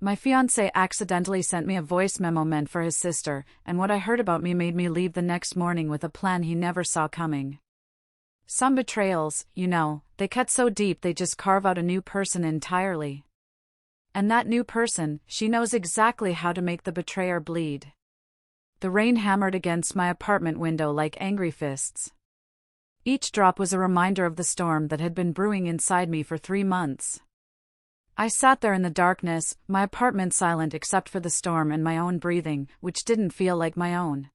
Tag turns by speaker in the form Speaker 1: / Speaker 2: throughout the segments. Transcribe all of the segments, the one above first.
Speaker 1: My fiancé accidentally sent me a voice memo meant for his sister, and what I heard about me made me leave the next morning with a plan he never saw coming. Some betrayals, they cut so deep they just carve out a new person entirely. And that new person, she knows exactly how to make the betrayer bleed. The rain hammered against my apartment window like angry fists. Each drop was a reminder of the storm that had been brewing inside me for 3 months. I sat there in the darkness, my apartment silent except for the storm and my own breathing, which didn't feel like my own.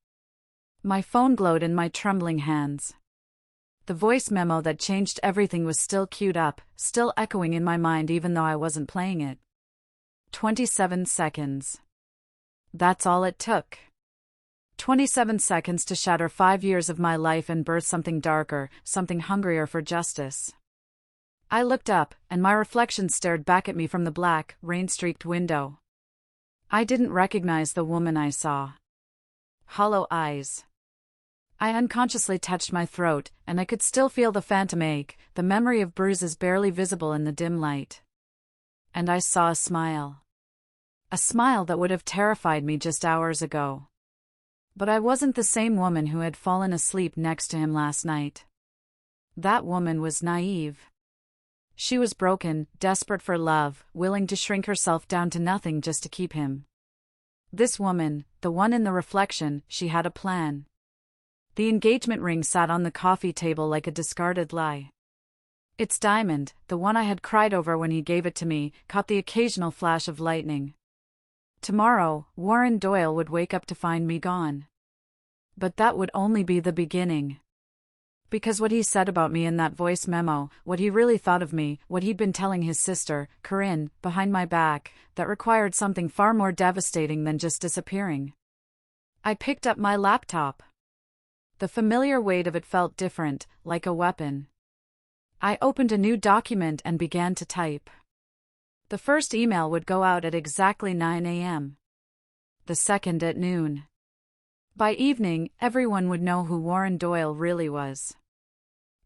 Speaker 1: My phone glowed in my trembling hands. The voice memo that changed everything was still queued up, still echoing in my mind even though I wasn't playing it. 27 seconds. That's all it took. 27 seconds to shatter 5 years of my life and birth something darker, something hungrier for justice. I looked up, and my reflection stared back at me from the black, rain-streaked window. I didn't recognize the woman I saw. Hollow eyes. I unconsciously touched my throat, and I could still feel the phantom ache, the memory of bruises barely visible in the dim light. And I saw a smile. A smile that would have terrified me just hours ago. But I wasn't the same woman who had fallen asleep next to him last night. That woman was naive. She was broken, desperate for love, willing to shrink herself down to nothing just to keep him. This woman, the one in the reflection, she had a plan. The engagement ring sat on the coffee table like a discarded lie. Its diamond, the one I had cried over when he gave it to me, caught the occasional flash of lightning. Tomorrow, Warren Doyle would wake up to find me gone. But that would only be the beginning. Because what he said about me in that voice memo, what he really thought of me, what he'd been telling his sister, Corinne, behind my back, that required something far more devastating than just disappearing. I picked up my laptop. The familiar weight of it felt different, like a weapon. I opened a new document and began to type. The first email would go out at exactly 9 a.m. The second at noon. By evening, everyone would know who Warren Doyle really was.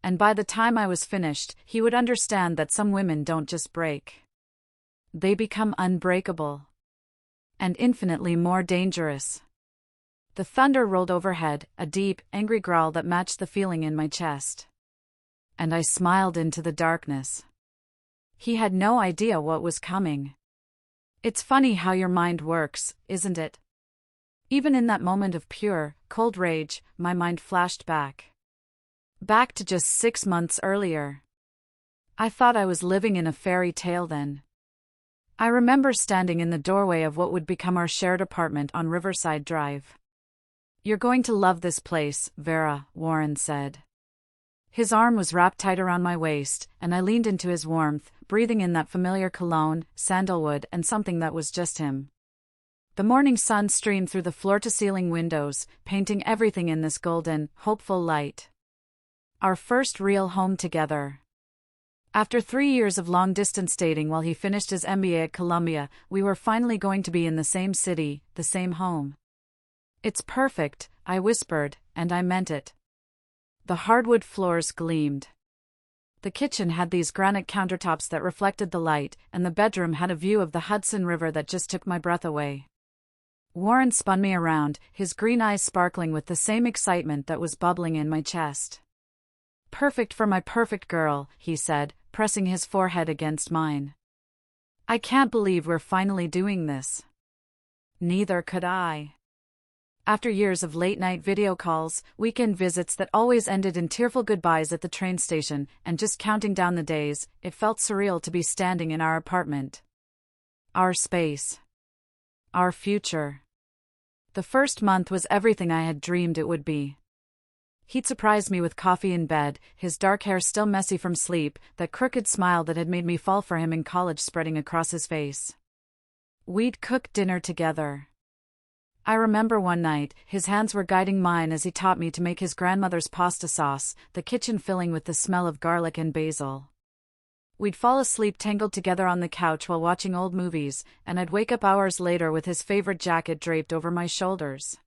Speaker 1: And by the time I was finished, he would understand that some women don't just break. They become unbreakable. And infinitely more dangerous. The thunder rolled overhead, a deep, angry growl that matched the feeling in my chest. And I smiled into the darkness. He had no idea what was coming. It's funny how your mind works, isn't it? Even in that moment of pure, cold rage, my mind flashed back. Back to just 6 months earlier. I thought I was living in a fairy tale then. I remember standing in the doorway of what would become our shared apartment on Riverside Drive. "You're going to love this place, Vera," Warren said. His arm was wrapped tight around my waist, and I leaned into his warmth, breathing in that familiar cologne, sandalwood, and something that was just him. The morning sun streamed through the floor-to-ceiling windows, painting everything in this golden, hopeful light. Our first real home together. After 3 years of long-distance dating while he finished his MBA at Columbia, we were finally going to be in the same city, the same home. "It's perfect," I whispered, and I meant it. The hardwood floors gleamed. The kitchen had these granite countertops that reflected the light, and the bedroom had a view of the Hudson River that just took my breath away. Warren spun me around, his green eyes sparkling with the same excitement that was bubbling in my chest. "Perfect for my perfect girl," he said, pressing his forehead against mine. "I can't believe we're finally doing this." Neither could I. After years of late-night video calls, weekend visits that always ended in tearful goodbyes at the train station, and just counting down the days, it felt surreal to be standing in our apartment. Our space. Our future. The first month was everything I had dreamed it would be. He'd surprised me with coffee in bed, his dark hair still messy from sleep, that crooked smile that had made me fall for him in college spreading across his face. We'd cook dinner together. I remember one night, his hands were guiding mine as he taught me to make his grandmother's pasta sauce, the kitchen filling with the smell of garlic and basil. We'd fall asleep tangled together on the couch while watching old movies, and I'd wake up hours later with his favorite jacket draped over my shoulders.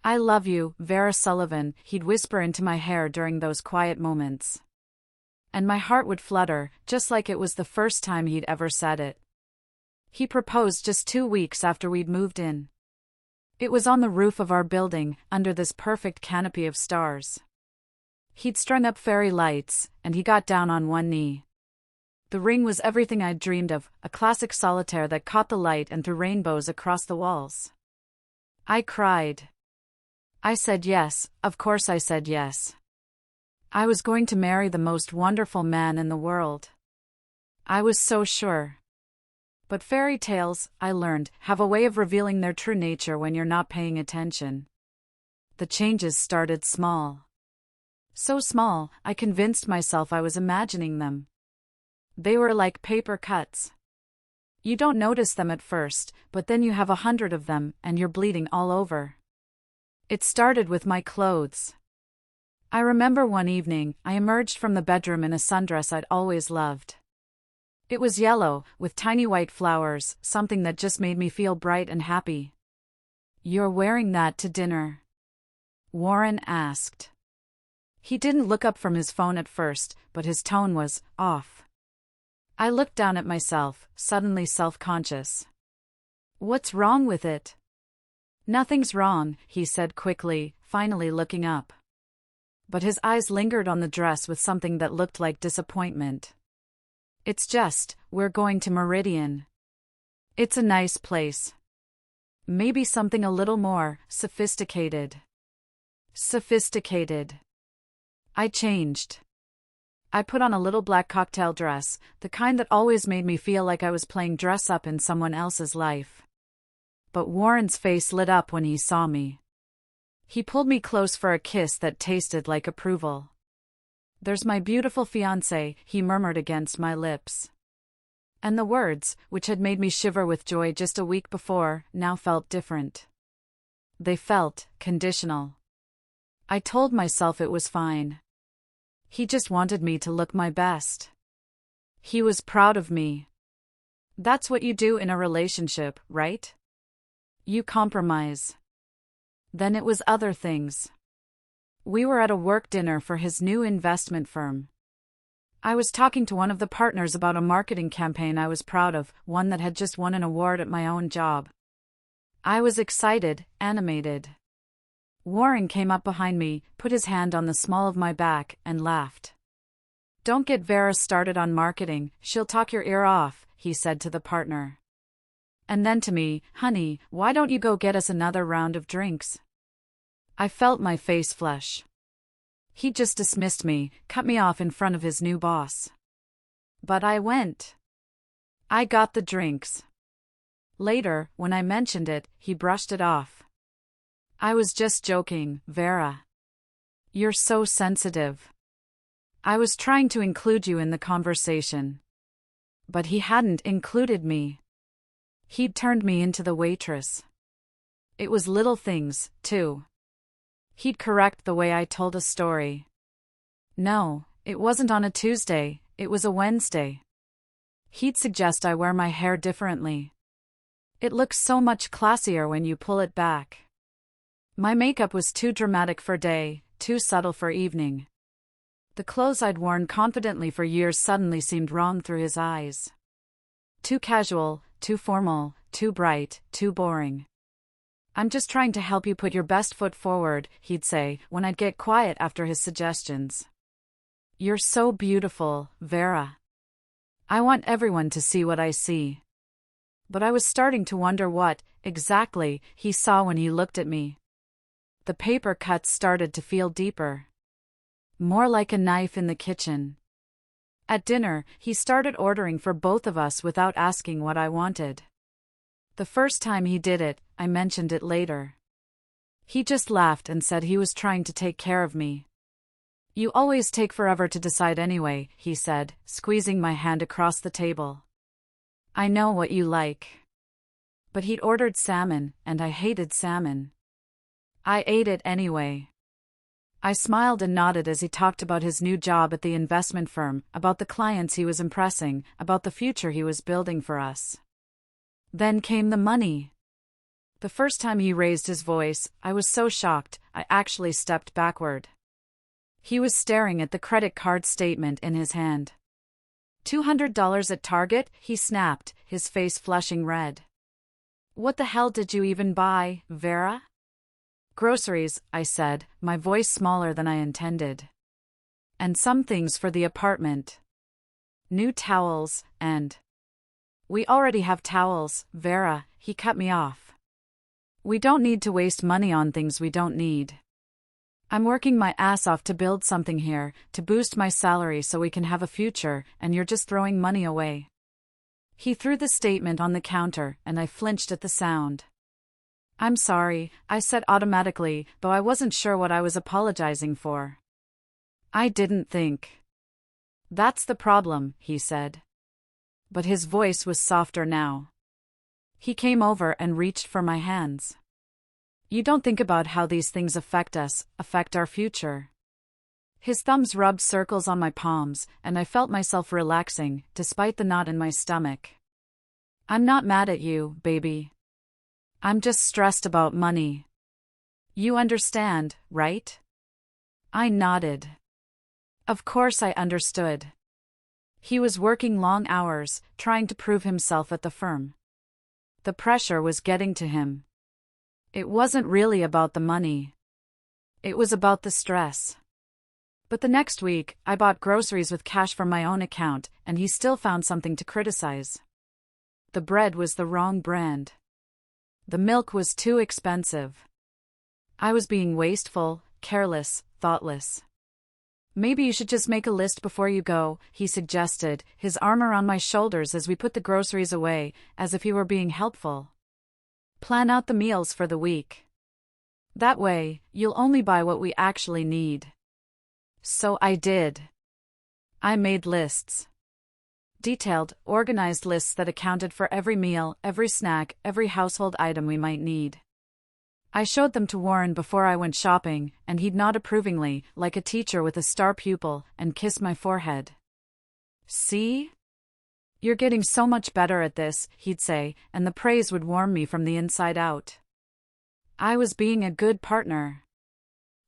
Speaker 1: "I love you, Vera Sullivan," he'd whisper into my hair during those quiet moments. And my heart would flutter, just like it was the first time he'd ever said it. He proposed just 2 weeks after we'd moved in. It was on the roof of our building, under this perfect canopy of stars. He'd strung up fairy lights, and he got down on one knee. The ring was everything I'd dreamed of, a classic solitaire that caught the light and threw rainbows across the walls. I cried. I said yes, of course I said yes. I was going to marry the most wonderful man in the world. I was so sure. But fairy tales, I learned, have a way of revealing their true nature when you're not paying attention. The changes started small. So small, I convinced myself I was imagining them. They were like paper cuts. You don't notice them at first, but then you have 100 of them, and you're bleeding all over. It started with my clothes. I remember one evening, I emerged from the bedroom in a sundress I'd always loved. It was yellow, with tiny white flowers, something that just made me feel bright and happy. "You're wearing that to dinner?" Warren asked. He didn't look up from his phone at first, but his tone was off. I looked down at myself, suddenly self-conscious. "What's wrong with it?" "Nothing's wrong," he said quickly, finally looking up. But his eyes lingered on the dress with something that looked like disappointment. "It's just, we're going to Meridian. It's a nice place. Maybe something a little more sophisticated." Sophisticated. I changed. I put on a little black cocktail dress, the kind that always made me feel like I was playing dress-up in someone else's life. But Warren's face lit up when he saw me. He pulled me close for a kiss that tasted like approval. "There's my beautiful fiancé," he murmured against my lips. And the words, which had made me shiver with joy just a week before, now felt different. They felt conditional. I told myself it was fine. He just wanted me to look my best. He was proud of me. That's what you do in a relationship, right? You compromise. Then it was other things. We were at a work dinner for his new investment firm. I was talking to one of the partners about a marketing campaign I was proud of, one that had just won an award at my own job. I was excited, animated. Warren came up behind me, put his hand on the small of my back, and laughed. "Don't get Vera started on marketing, she'll talk your ear off," he said to the partner. And then to me, "Honey, why don't you go get us another round of drinks?" I felt my face flush. He just dismissed me, cut me off in front of his new boss. But I went. I got the drinks. Later, when I mentioned it, he brushed it off. "I was just joking, Vera. You're so sensitive. I was trying to include you in the conversation." But he hadn't included me. He'd turned me into the waitress. It was little things, too. He'd correct the way I told a story. No, it wasn't on a Tuesday, it was a Wednesday. He'd suggest I wear my hair differently. It looks so much classier when you pull it back. My makeup was too dramatic for day, too subtle for evening. The clothes I'd worn confidently for years suddenly seemed wrong through his eyes. Too casual, too formal, too bright, too boring. "I'm just trying to help you put your best foot forward," he'd say, when I'd get quiet after his suggestions. "You're so beautiful, Vera. I want everyone to see what I see." But I was starting to wonder what, exactly, he saw when he looked at me. The paper cuts started to feel deeper. More like a knife in the kitchen. At dinner, he started ordering for both of us without asking what I wanted. The first time he did it, I mentioned it later. He just laughed and said he was trying to take care of me. "You always take forever to decide anyway," he said, squeezing my hand across the table. "I know what you like." But he'd ordered salmon, and I hated salmon. I ate it anyway. I smiled and nodded as he talked about his new job at the investment firm, about the clients he was impressing, about the future he was building for us. Then came the money. The first time he raised his voice, I was so shocked, I actually stepped backward. He was staring at the credit card statement in his hand. $200 at Target? He snapped, his face flushing red. What the hell did you even buy, Vera? Groceries, I said, my voice smaller than I intended. And some things for the apartment. New towels, and… We already have towels, Vera, he cut me off. We don't need to waste money on things we don't need. I'm working my ass off to build something here, to boost my salary so we can have a future, and you're just throwing money away. He threw the statement on the counter, and I flinched at the sound. I'm sorry, I said automatically, though I wasn't sure what I was apologizing for. I didn't think. That's the problem, he said. But his voice was softer now. He came over and reached for my hands. You don't think about how these things affect us, affect our future. His thumbs rubbed circles on my palms, and I felt myself relaxing, despite the knot in my stomach. I'm not mad at you, baby. I'm just stressed about money. You understand, right? I nodded. Of course I understood. He was working long hours, trying to prove himself at the firm. The pressure was getting to him. It wasn't really about the money. It was about the stress. But the next week, I bought groceries with cash from my own account, and he still found something to criticize. The bread was the wrong brand. The milk was too expensive. I was being wasteful, careless, thoughtless. Maybe you should just make a list before you go, he suggested, his arm around my shoulders as we put the groceries away, as if he were being helpful. Plan out the meals for the week. That way, you'll only buy what we actually need. So I did. I made lists. Detailed, organized lists that accounted for every meal, every snack, every household item we might need. I showed them to Warren before I went shopping, and he'd nod approvingly, like a teacher with a star pupil, and kiss my forehead. See? You're getting so much better at this, he'd say, and the praise would warm me from the inside out. I was being a good partner.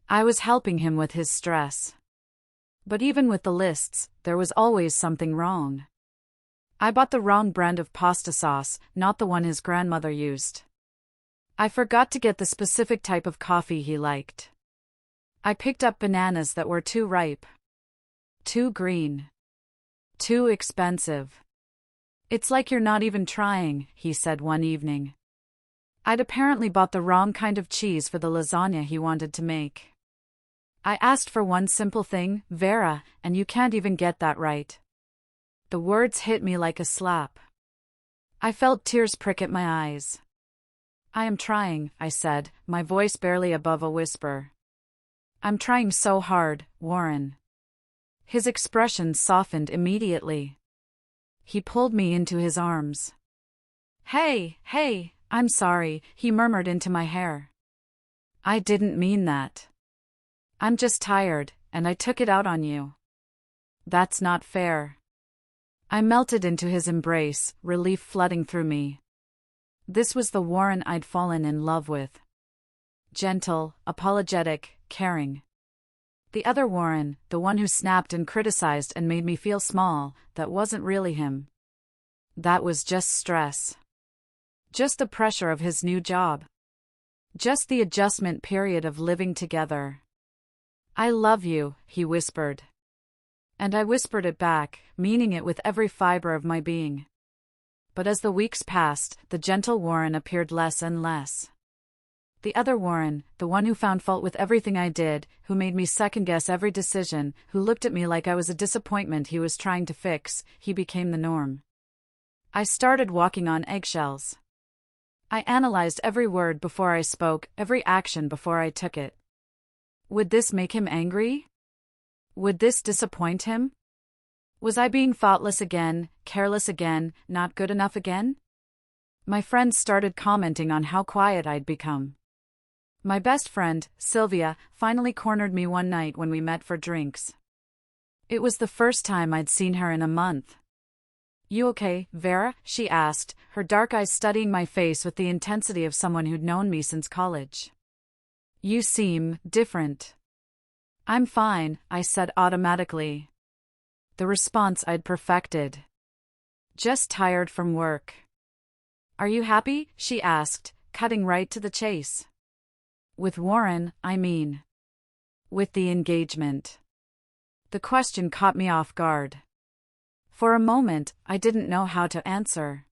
Speaker 1: I was helping him with his stress. But even with the lists, there was always something wrong. I bought the wrong brand of pasta sauce, not the one his grandmother used. I forgot to get the specific type of coffee he liked. I picked up bananas that were too ripe. Too green. Too expensive. It's like you're not even trying, he said one evening. I'd apparently bought the wrong kind of cheese for the lasagna he wanted to make. I asked for one simple thing, Vera, and you can't even get that right. The words hit me like a slap. I felt tears prick at my eyes. I am trying, I said, my voice barely above a whisper. I'm trying so hard, Warren. His expression softened immediately. He pulled me into his arms. Hey, I'm sorry, he murmured into my hair. I didn't mean that. I'm just tired, and I took it out on you. That's not fair. I melted into his embrace, relief flooding through me. This was the Warren I'd fallen in love with. Gentle, apologetic, caring. The other Warren, the one who snapped and criticized and made me feel small, that wasn't really him. That was just stress. Just the pressure of his new job. Just the adjustment period of living together. I love you, he whispered. And I whispered it back, meaning it with every fiber of my being. But as the weeks passed, the gentle Warren appeared less and less. The other Warren, the one who found fault with everything I did, who made me second-guess every decision, who looked at me like I was a disappointment he was trying to fix, he became the norm. I started walking on eggshells. I analyzed every word before I spoke, every action before I took it. Would this make him angry? Would this disappoint him? Was I being thoughtless again, careless again, not good enough again? My friends started commenting on how quiet I'd become. My best friend, Sylvia, finally cornered me one night when we met for drinks. It was the first time I'd seen her in a month. You okay, Vera? She asked, her dark eyes studying my face with the intensity of someone who'd known me since college. You seem different. I'm fine, I said automatically. The response I'd perfected. Just tired from work. Are you happy? She asked, cutting right to the chase. With Warren, I mean. With the engagement. The question caught me off guard. For a moment, I didn't know how to answer.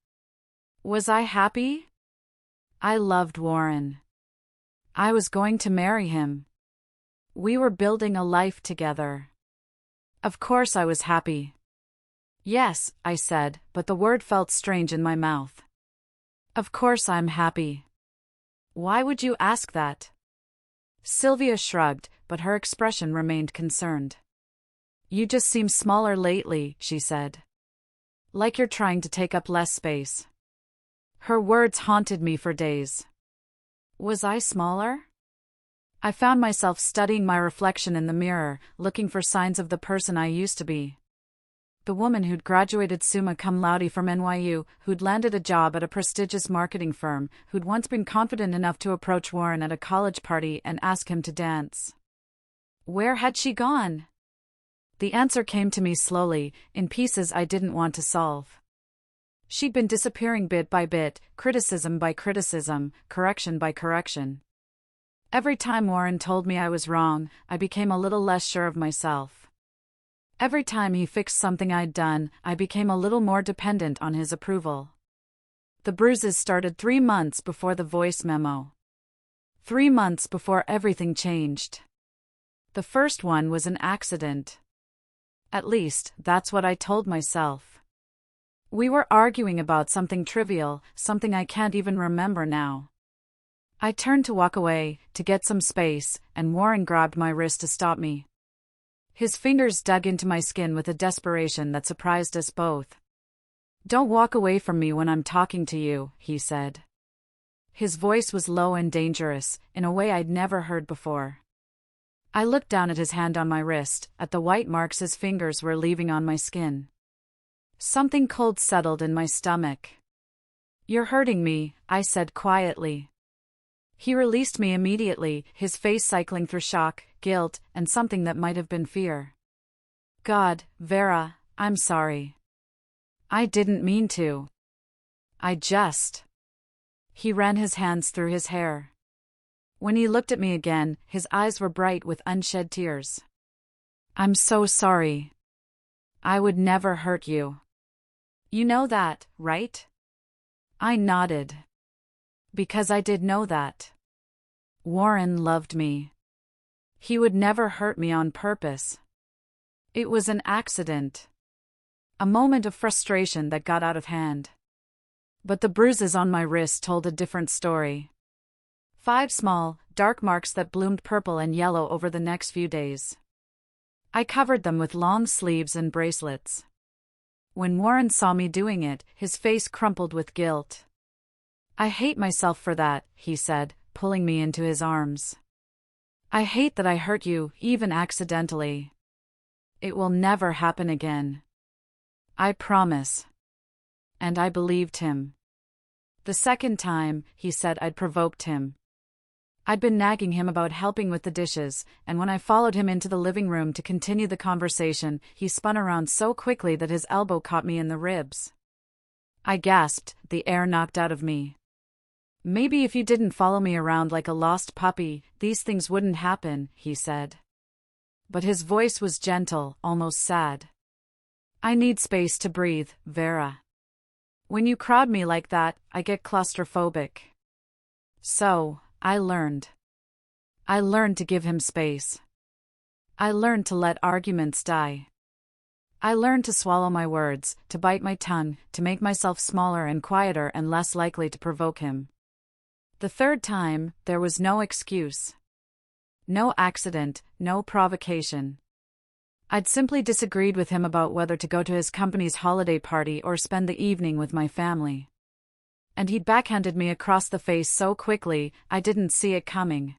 Speaker 1: Was I happy? I loved Warren. I was going to marry him. We were building a life together. Of course I was happy. Yes, I said, but the word felt strange in my mouth. Of course I'm happy. Why would you ask that? Sylvia shrugged, but her expression remained concerned. You just seem smaller lately, she said. Like you're trying to take up less space. Her words haunted me for days. Was I smaller? I found myself studying my reflection in the mirror, looking for signs of the person I used to be. The woman who'd graduated summa cum laude from NYU, who'd landed a job at a prestigious marketing firm, who'd once been confident enough to approach Warren at a college party and ask him to dance. Where had she gone? The answer came to me slowly, in pieces I didn't want to solve. She'd been disappearing bit by bit, criticism by criticism, correction by correction. Every time Warren told me I was wrong, I became a little less sure of myself. Every time he fixed something I'd done, I became a little more dependent on his approval. The bruises started 3 months before the voice memo. 3 months before everything changed. The first one was an accident. At least, that's what I told myself. We were arguing about something trivial, something I can't even remember now. I turned to walk away, to get some space, and Warren grabbed my wrist to stop me. His fingers dug into my skin with a desperation that surprised us both. Don't walk away from me when I'm talking to you, he said. His voice was low and dangerous, in a way I'd never heard before. I looked down at his hand on my wrist, at the white marks his fingers were leaving on my skin. Something cold settled in my stomach. You're hurting me, I said quietly. He released me immediately, his face cycling through shock, guilt, and something that might have been fear. God, Vera, I'm sorry. I didn't mean to. I just. He ran his hands through his hair. When he looked at me again, his eyes were bright with unshed tears. I'm so sorry. I would never hurt you. You know that, right? I nodded. Because I did know that. Warren loved me. He would never hurt me on purpose. It was an accident. A moment of frustration that got out of hand. But the bruises on my wrist told a different story. 5 small, dark marks that bloomed purple and yellow over the next few days. I covered them with long sleeves and bracelets. When Warren saw me doing it, his face crumpled with guilt. I hate myself for that, he said, pulling me into his arms. I hate that I hurt you, even accidentally. It will never happen again. I promise. And I believed him. The second time, he said I'd provoked him. I'd been nagging him about helping with the dishes, and when I followed him into the living room to continue the conversation, he spun around so quickly that his elbow caught me in the ribs. I gasped, the air knocked out of me. Maybe if you didn't follow me around like a lost puppy, these things wouldn't happen, he said. But his voice was gentle, almost sad. I need space to breathe, Vera. When you crowd me like that, I get claustrophobic. So, I learned. I learned to give him space. I learned to let arguments die. I learned to swallow my words, to bite my tongue, to make myself smaller and quieter and less likely to provoke him. The third time, there was no excuse. No accident, no provocation. I'd simply disagreed with him about whether to go to his company's holiday party or spend the evening with my family. And he'd backhanded me across the face so quickly, I didn't see it coming.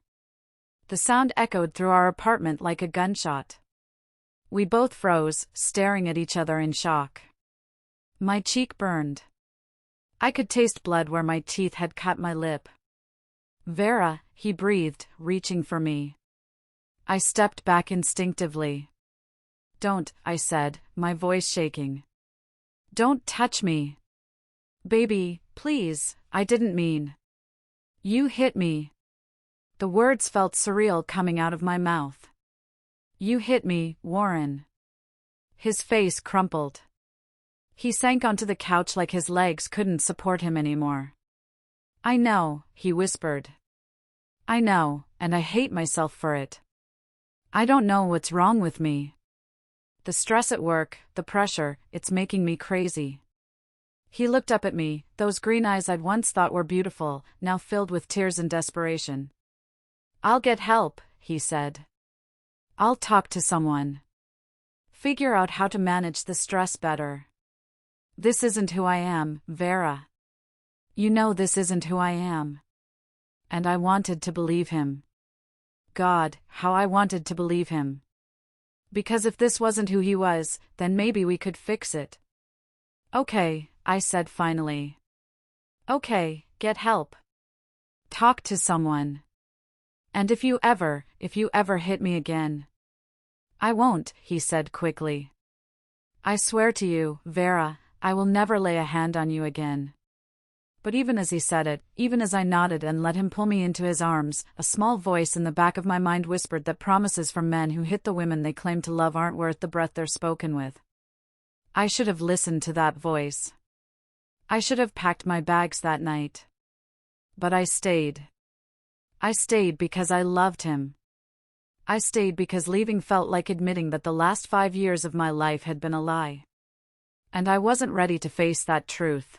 Speaker 1: The sound echoed through our apartment like a gunshot. We both froze, staring at each other in shock. My cheek burned. I could taste blood where my teeth had cut my lip. Vera, he breathed, reaching for me. I stepped back instinctively. Don't, I said, my voice shaking. Don't touch me. Baby, please, I didn't mean. You hit me. The words felt surreal coming out of my mouth. You hit me, Warren. His face crumpled. He sank onto the couch like his legs couldn't support him anymore. I know, he whispered. I know, and I hate myself for it. I don't know what's wrong with me. The stress at work, the pressure, it's making me crazy. He looked up at me, those green eyes I'd once thought were beautiful, now filled with tears and desperation. I'll get help, he said. I'll talk to someone. Figure out how to manage the stress better. This isn't who I am, Vera. You know this isn't who I am. And I wanted to believe him. God, how I wanted to believe him. Because if this wasn't who he was, then maybe we could fix it. Okay, I said finally. Okay, get help. Talk to someone. And if you ever hit me again. I won't, he said quickly. I swear to you, Vera, I will never lay a hand on you again. But even as he said it, even as I nodded and let him pull me into his arms, a small voice in the back of my mind whispered that promises from men who hit the women they claim to love aren't worth the breath they're spoken with. I should have listened to that voice. I should have packed my bags that night. But I stayed. I stayed because I loved him. I stayed because leaving felt like admitting that the last 5 years of my life had been a lie. And I wasn't ready to face that truth.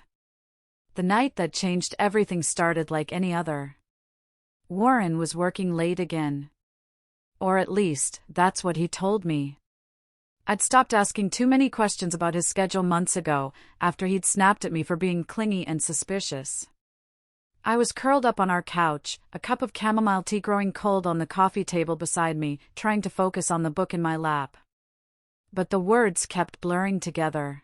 Speaker 1: The night that changed everything started like any other. Warren was working late again. Or at least, that's what he told me. I'd stopped asking too many questions about his schedule months ago, after he'd snapped at me for being clingy and suspicious. I was curled up on our couch, a cup of chamomile tea growing cold on the coffee table beside me, trying to focus on the book in my lap. But the words kept blurring together.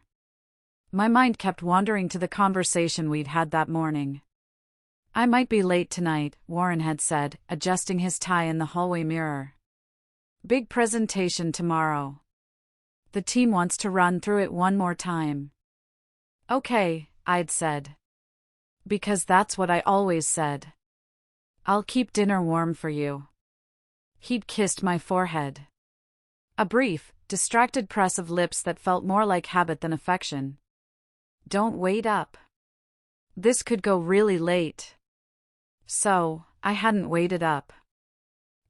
Speaker 1: My mind kept wandering to the conversation we'd had that morning. I might be late tonight, Warren had said, adjusting his tie in the hallway mirror. Big presentation tomorrow. The team wants to run through it one more time. Okay, I'd said. Because that's what I always said. I'll keep dinner warm for you. He'd kissed my forehead. A brief, distracted press of lips that felt more like habit than affection. Don't wait up. This could go really late. So, I hadn't waited up.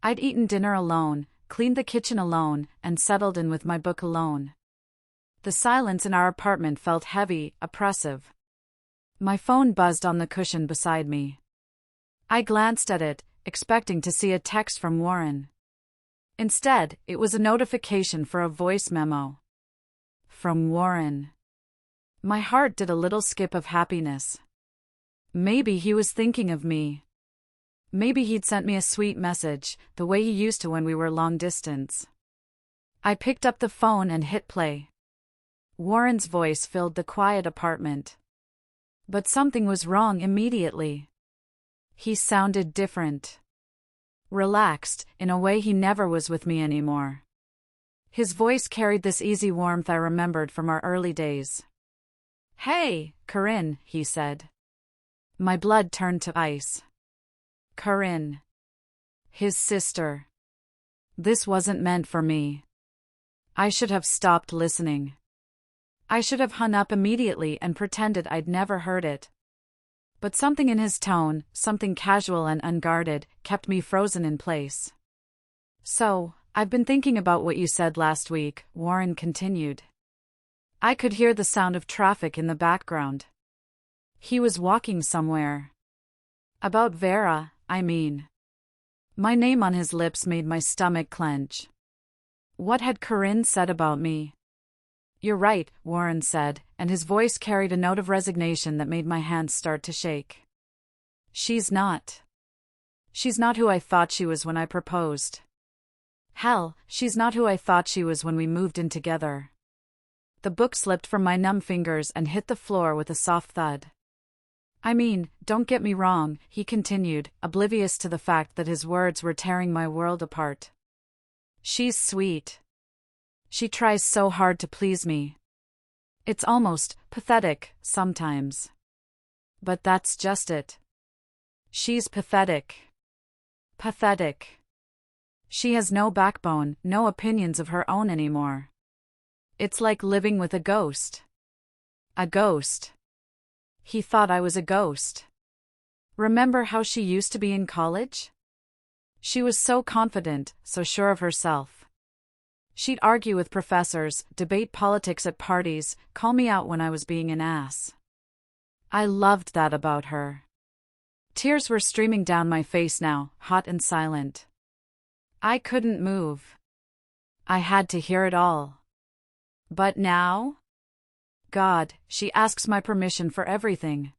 Speaker 1: I'd eaten dinner alone, cleaned the kitchen alone, and settled in with my book alone. The silence in our apartment felt heavy, oppressive. My phone buzzed on the cushion beside me. I glanced at it, expecting to see a text from Warren. Instead, it was a notification for a voice memo. From Warren. My heart did a little skip of happiness. Maybe he was thinking of me. Maybe he'd sent me a sweet message, the way he used to when we were long distance. I picked up the phone and hit play. Warren's voice filled the quiet apartment. But something was wrong immediately. He sounded different. Relaxed, in a way he never was with me anymore. His voice carried this easy warmth I remembered from our early days. Hey, Corinne, he said. My blood turned to ice. Corinne. His sister. This wasn't meant for me. I should have stopped listening. I should have hung up immediately and pretended I'd never heard it. But something in his tone, something casual and unguarded, kept me frozen in place. So, I've been thinking about what you said last week, Warren continued. I could hear the sound of traffic in the background. He was walking somewhere. About Vera, I mean. My name on his lips made my stomach clench. What had Corinne said about me? You're right, Warren said, and his voice carried a note of resignation that made my hands start to shake. She's not. She's not who I thought she was when I proposed. Hell, she's not who I thought she was when we moved in together. The book slipped from my numb fingers and hit the floor with a soft thud. I mean, don't get me wrong, he continued, oblivious to the fact that his words were tearing my world apart. She's sweet. She tries so hard to please me. It's almost pathetic, sometimes. But that's just it. She's pathetic. Pathetic. She has no backbone, no opinions of her own anymore. It's like living with a ghost. A ghost. He thought I was a ghost. Remember how she used to be in college? She was so confident, so sure of herself. She'd argue with professors, debate politics at parties, call me out when I was being an ass. I loved that about her. Tears were streaming down my face now, hot and silent. I couldn't move. I had to hear it all. But now? God, she asks my permission for everything.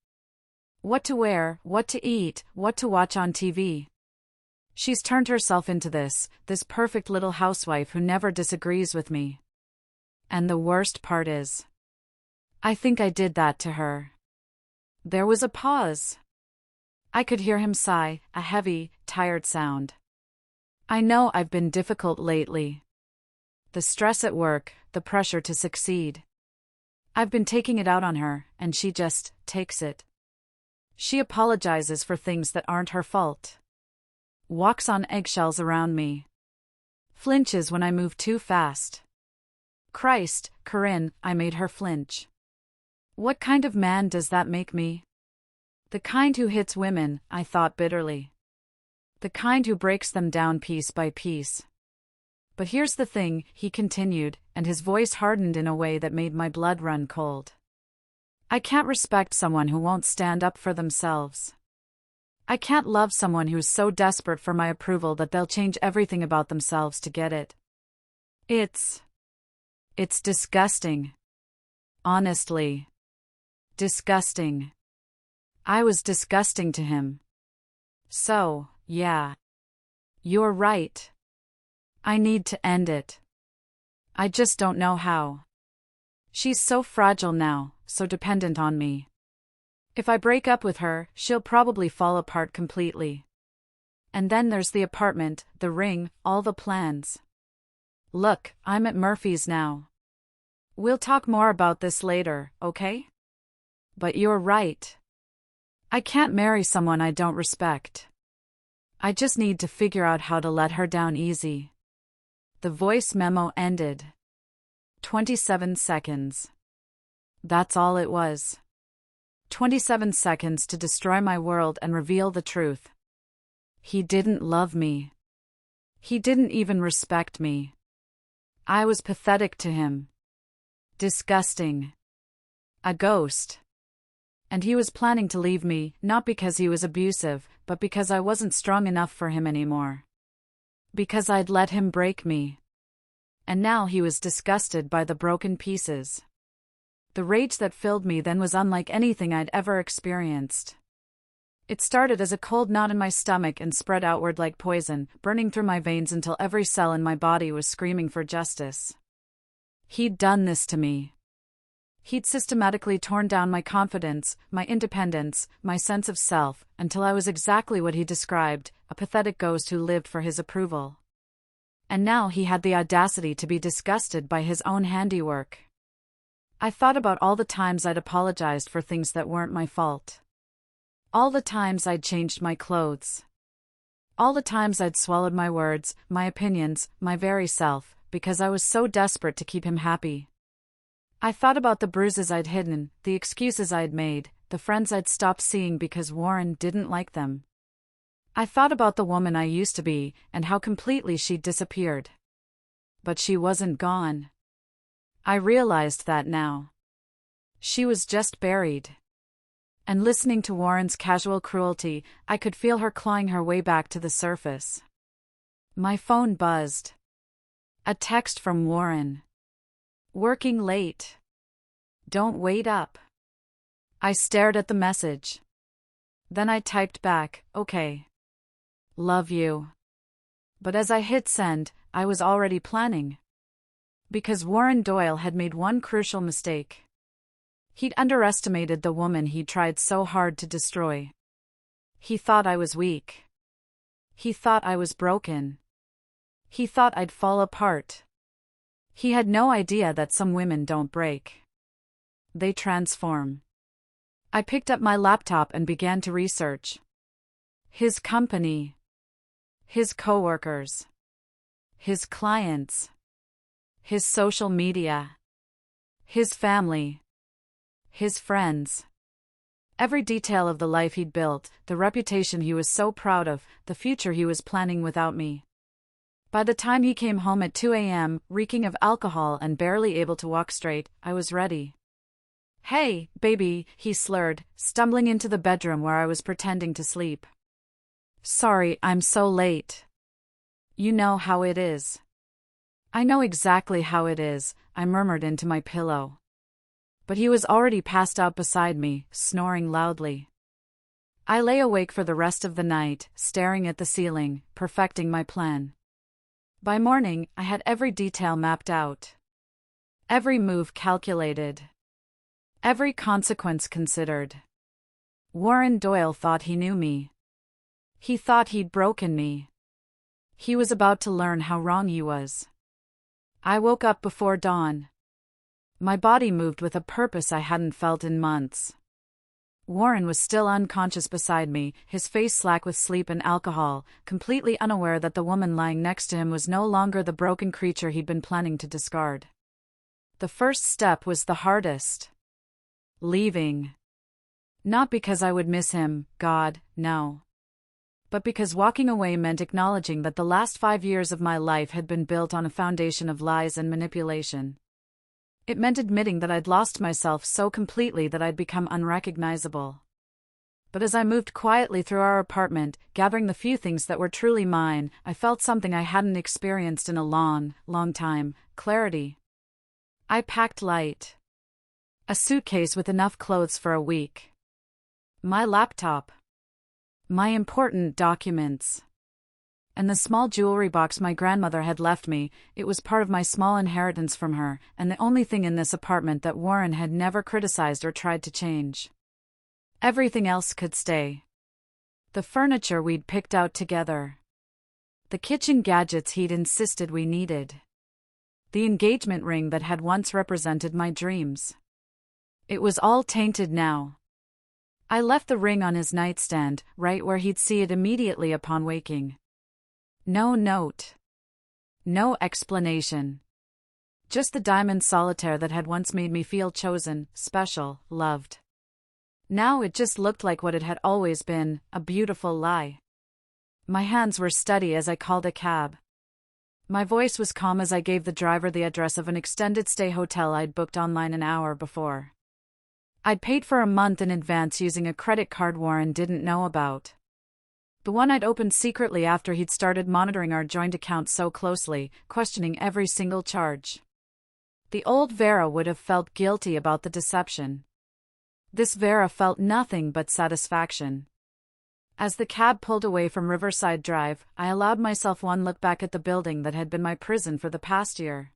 Speaker 1: What to wear, what to eat, what to watch on TV. She's turned herself into this perfect little housewife who never disagrees with me. And the worst part is, I think I did that to her. There was a pause. I could hear him sigh, a heavy, tired sound. I know I've been difficult lately. The stress at work, the pressure to succeed. I've been taking it out on her, and she just takes it. She apologizes for things that aren't her fault. Walks on eggshells around me. Flinches when I move too fast. Christ, Corinne, I made her flinch. What kind of man does that make me? The kind who hits women, I thought bitterly. The kind who breaks them down piece by piece. But here's the thing, he continued, and his voice hardened in a way that made my blood run cold. I can't respect someone who won't stand up for themselves. I can't love someone who's so desperate for my approval that they'll change everything about themselves to get it. It's disgusting. Honestly. Disgusting. I was disgusting to him. So, yeah. You're right. I need to end it. I just don't know how. She's so fragile now, so dependent on me. If I break up with her, she'll probably fall apart completely. And then there's the apartment, the ring, all the plans. Look, I'm at Murphy's now. We'll talk more about this later, okay? But you're right. I can't marry someone I don't respect. I just need to figure out how to let her down easy. The voice memo ended. 27 seconds. That's all it was. 27 seconds to destroy my world and reveal the truth. He didn't love me. He didn't even respect me. I was pathetic to him. Disgusting. A ghost. And he was planning to leave me, not because he was abusive, but because I wasn't strong enough for him anymore. Because I'd let him break me. And now he was disgusted by the broken pieces. The rage that filled me then was unlike anything I'd ever experienced. It started as a cold knot in my stomach and spread outward like poison, burning through my veins until every cell in my body was screaming for justice. He'd done this to me. He'd systematically torn down my confidence, my independence, my sense of self, until I was exactly what he described, a pathetic ghost who lived for his approval. And now he had the audacity to be disgusted by his own handiwork. I thought about all the times I'd apologized for things that weren't my fault. All the times I'd changed my clothes. All the times I'd swallowed my words, my opinions, my very self, because I was so desperate to keep him happy. I thought about the bruises I'd hidden, the excuses I'd made, the friends I'd stopped seeing because Warren didn't like them. I thought about the woman I used to be, and how completely she'd disappeared. But she wasn't gone. I realized that now. She was just buried. And listening to Warren's casual cruelty, I could feel her clawing her way back to the surface. My phone buzzed. A text from Warren. Working late. Don't wait up. I stared at the message. Then I typed back, okay. Love you. But as I hit send, I was already planning. Because Warren Doyle had made one crucial mistake. He'd underestimated the woman he'd tried so hard to destroy. He thought I was weak. He thought I was broken. He thought I'd fall apart. He had no idea that some women don't break. They transform. I picked up my laptop and began to research. His company. His coworkers. His clients. His social media. His family. His friends. Every detail of the life he'd built, the reputation he was so proud of, the future he was planning without me. By the time he came home at 2 a.m., reeking of alcohol and barely able to walk straight, I was ready. "Hey, baby," he slurred, stumbling into the bedroom where I was pretending to sleep. "Sorry, I'm so late. You know how it is." "I know exactly how it is," I murmured into my pillow. But he was already passed out beside me, snoring loudly. I lay awake for the rest of the night, staring at the ceiling, perfecting my plan. By morning, I had every detail mapped out. Every move calculated. Every consequence considered. Warren Doyle thought he knew me. He thought he'd broken me. He was about to learn how wrong he was. I woke up before dawn. My body moved with a purpose I hadn't felt in months. Warren was still unconscious beside me, his face slack with sleep and alcohol, completely unaware that the woman lying next to him was no longer the broken creature he'd been planning to discard. The first step was the hardest. Leaving. Not because I would miss him, God, no. But because walking away meant acknowledging that the last 5 years of my life had been built on a foundation of lies and manipulation. It meant admitting that I'd lost myself so completely that I'd become unrecognizable. But as I moved quietly through our apartment, gathering the few things that were truly mine, I felt something I hadn't experienced in a long, long time: clarity. I packed light. A suitcase with enough clothes for a week. My laptop. My important documents. And the small jewelry box my grandmother had left me. It was part of my small inheritance from her, and the only thing in this apartment that Warren had never criticized or tried to change. Everything else could stay. The furniture we'd picked out together. The kitchen gadgets he'd insisted we needed. The engagement ring that had once represented my dreams. It was all tainted now. I left the ring on his nightstand, right where he'd see it immediately upon waking. No note. No explanation. Just the diamond solitaire that had once made me feel chosen, special, loved. Now it just looked like what it had always been, a beautiful lie. My hands were steady as I called a cab. My voice was calm as I gave the driver the address of an extended stay hotel I'd booked online an hour before. I'd paid for a month in advance using a credit card Warren didn't know about. The one I'd opened secretly after he'd started monitoring our joint account so closely, questioning every single charge. The old Vera would have felt guilty about the deception. This Vera felt nothing but satisfaction. As the cab pulled away from Riverside Drive, I allowed myself one look back at the building that had been my prison for the past year.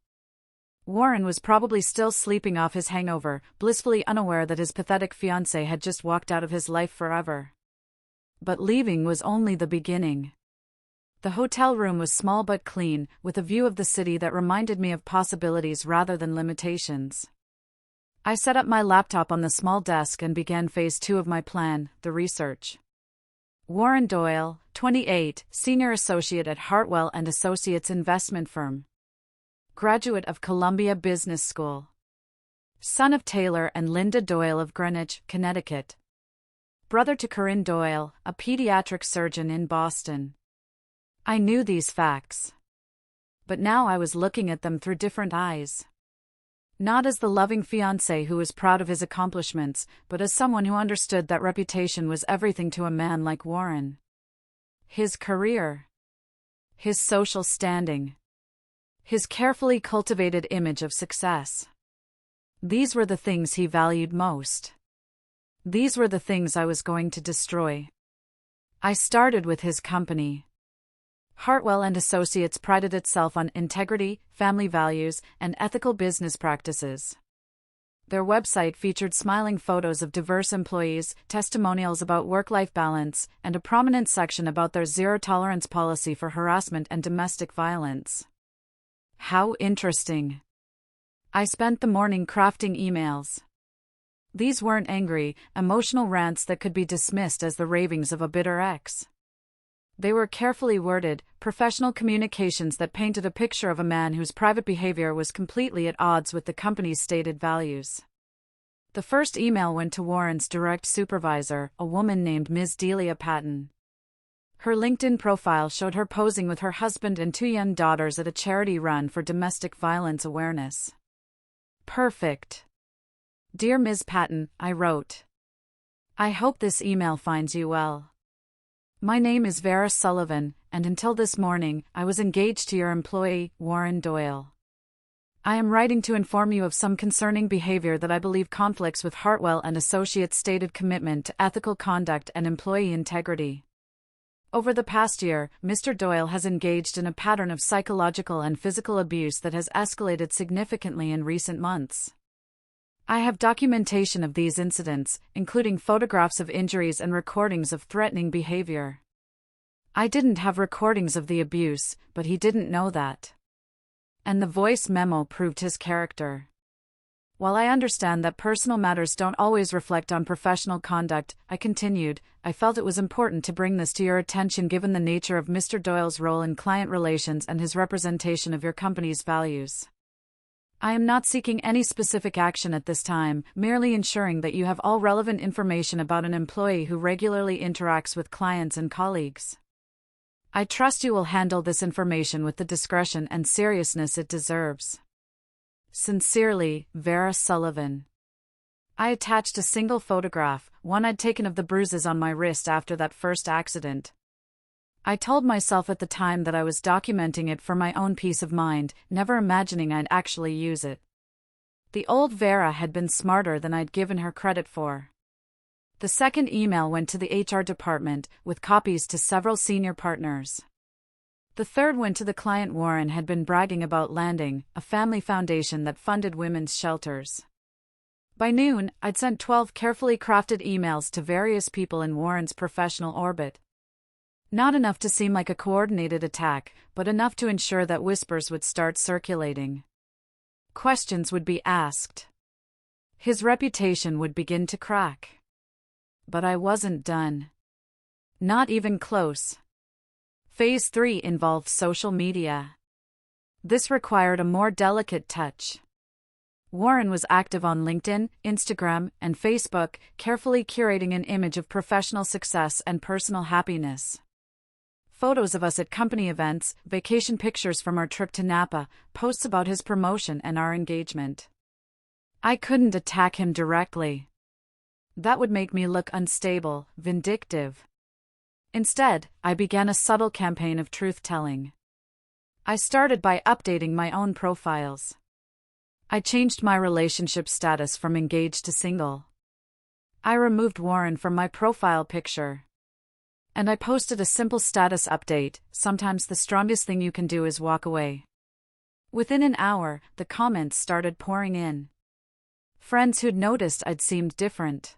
Speaker 1: Warren was probably still sleeping off his hangover, blissfully unaware that his pathetic fiancé had just walked out of his life forever. But leaving was only the beginning. The hotel room was small but clean, with a view of the city that reminded me of possibilities rather than limitations. I set up my laptop on the small desk and began phase 2 of my plan, the research. Warren Doyle, 28, senior associate at Hartwell & Associates investment firm. Graduate of Columbia Business School. Son of Taylor and Linda Doyle of Greenwich, Connecticut. Brother to Corinne Doyle, a pediatric surgeon in Boston. I knew these facts. But now I was looking at them through different eyes. Not as the loving fiancé who was proud of his accomplishments, but as someone who understood that reputation was everything to a man like Warren. His career. His social standing. His carefully cultivated image of success. These were the things he valued most. These were the things I was going to destroy. I started with his company. Hartwell & Associates prided itself on integrity, family values, and ethical business practices. Their website featured smiling photos of diverse employees, testimonials about work-life balance, and a prominent section about their zero-tolerance policy for harassment and domestic violence. How interesting. I spent the morning crafting emails. These weren't angry, emotional rants that could be dismissed as the ravings of a bitter ex. They were carefully worded, professional communications that painted a picture of a man whose private behavior was completely at odds with the company's stated values. The first email went to Warren's direct supervisor, a woman named Ms. Delia Patton. Her LinkedIn profile showed her posing with her husband and 2 young daughters at a charity run for domestic violence awareness. Perfect. Dear Ms. Patton, I wrote. I hope this email finds you well. My name is Vera Sullivan, and until this morning, I was engaged to your employee, Warren Doyle. I am writing to inform you of some concerning behavior that I believe conflicts with Hartwell and Associates' stated commitment to ethical conduct and employee integrity. Over the past year, Mr. Doyle has engaged in a pattern of psychological and physical abuse that has escalated significantly in recent months. I have documentation of these incidents, including photographs of injuries and recordings of threatening behavior. I didn't have recordings of the abuse, but he didn't know that. And the voice memo proved his character. While I understand that personal matters don't always reflect on professional conduct, I continued, I felt it was important to bring this to your attention given the nature of Mr. Doyle's role in client relations and his representation of your company's values. I am not seeking any specific action at this time, merely ensuring that you have all relevant information about an employee who regularly interacts with clients and colleagues. I trust you will handle this information with the discretion and seriousness it deserves. Sincerely, Vera Sullivan. I attached a single photograph, one I'd taken of the bruises on my wrist after that first accident. I told myself at the time that I was documenting it for my own peace of mind, never imagining I'd actually use it. The old Vera had been smarter than I'd given her credit for. The second email went to the HR department, with copies to several senior partners. The third went to the client Warren had been bragging about landing, a family foundation that funded women's shelters. By noon, I'd sent 12 carefully crafted emails to various people in Warren's professional orbit. Not enough to seem like a coordinated attack, but enough to ensure that whispers would start circulating. Questions would be asked. His reputation would begin to crack. But I wasn't done. Not even close. Phase 3 involved social media. This required a more delicate touch. Warren was active on LinkedIn, Instagram, and Facebook, carefully curating an image of professional success and personal happiness. Photos of us at company events, vacation pictures from our trip to Napa, posts about his promotion and our engagement. I couldn't attack him directly. That would make me look unstable, vindictive. Instead, I began a subtle campaign of truth-telling. I started by updating my own profiles. I changed my relationship status from engaged to single. I removed Warren from my profile picture. And I posted a simple status update, sometimes the strongest thing you can do is walk away. Within an hour, the comments started pouring in. Friends who'd noticed I'd seemed different.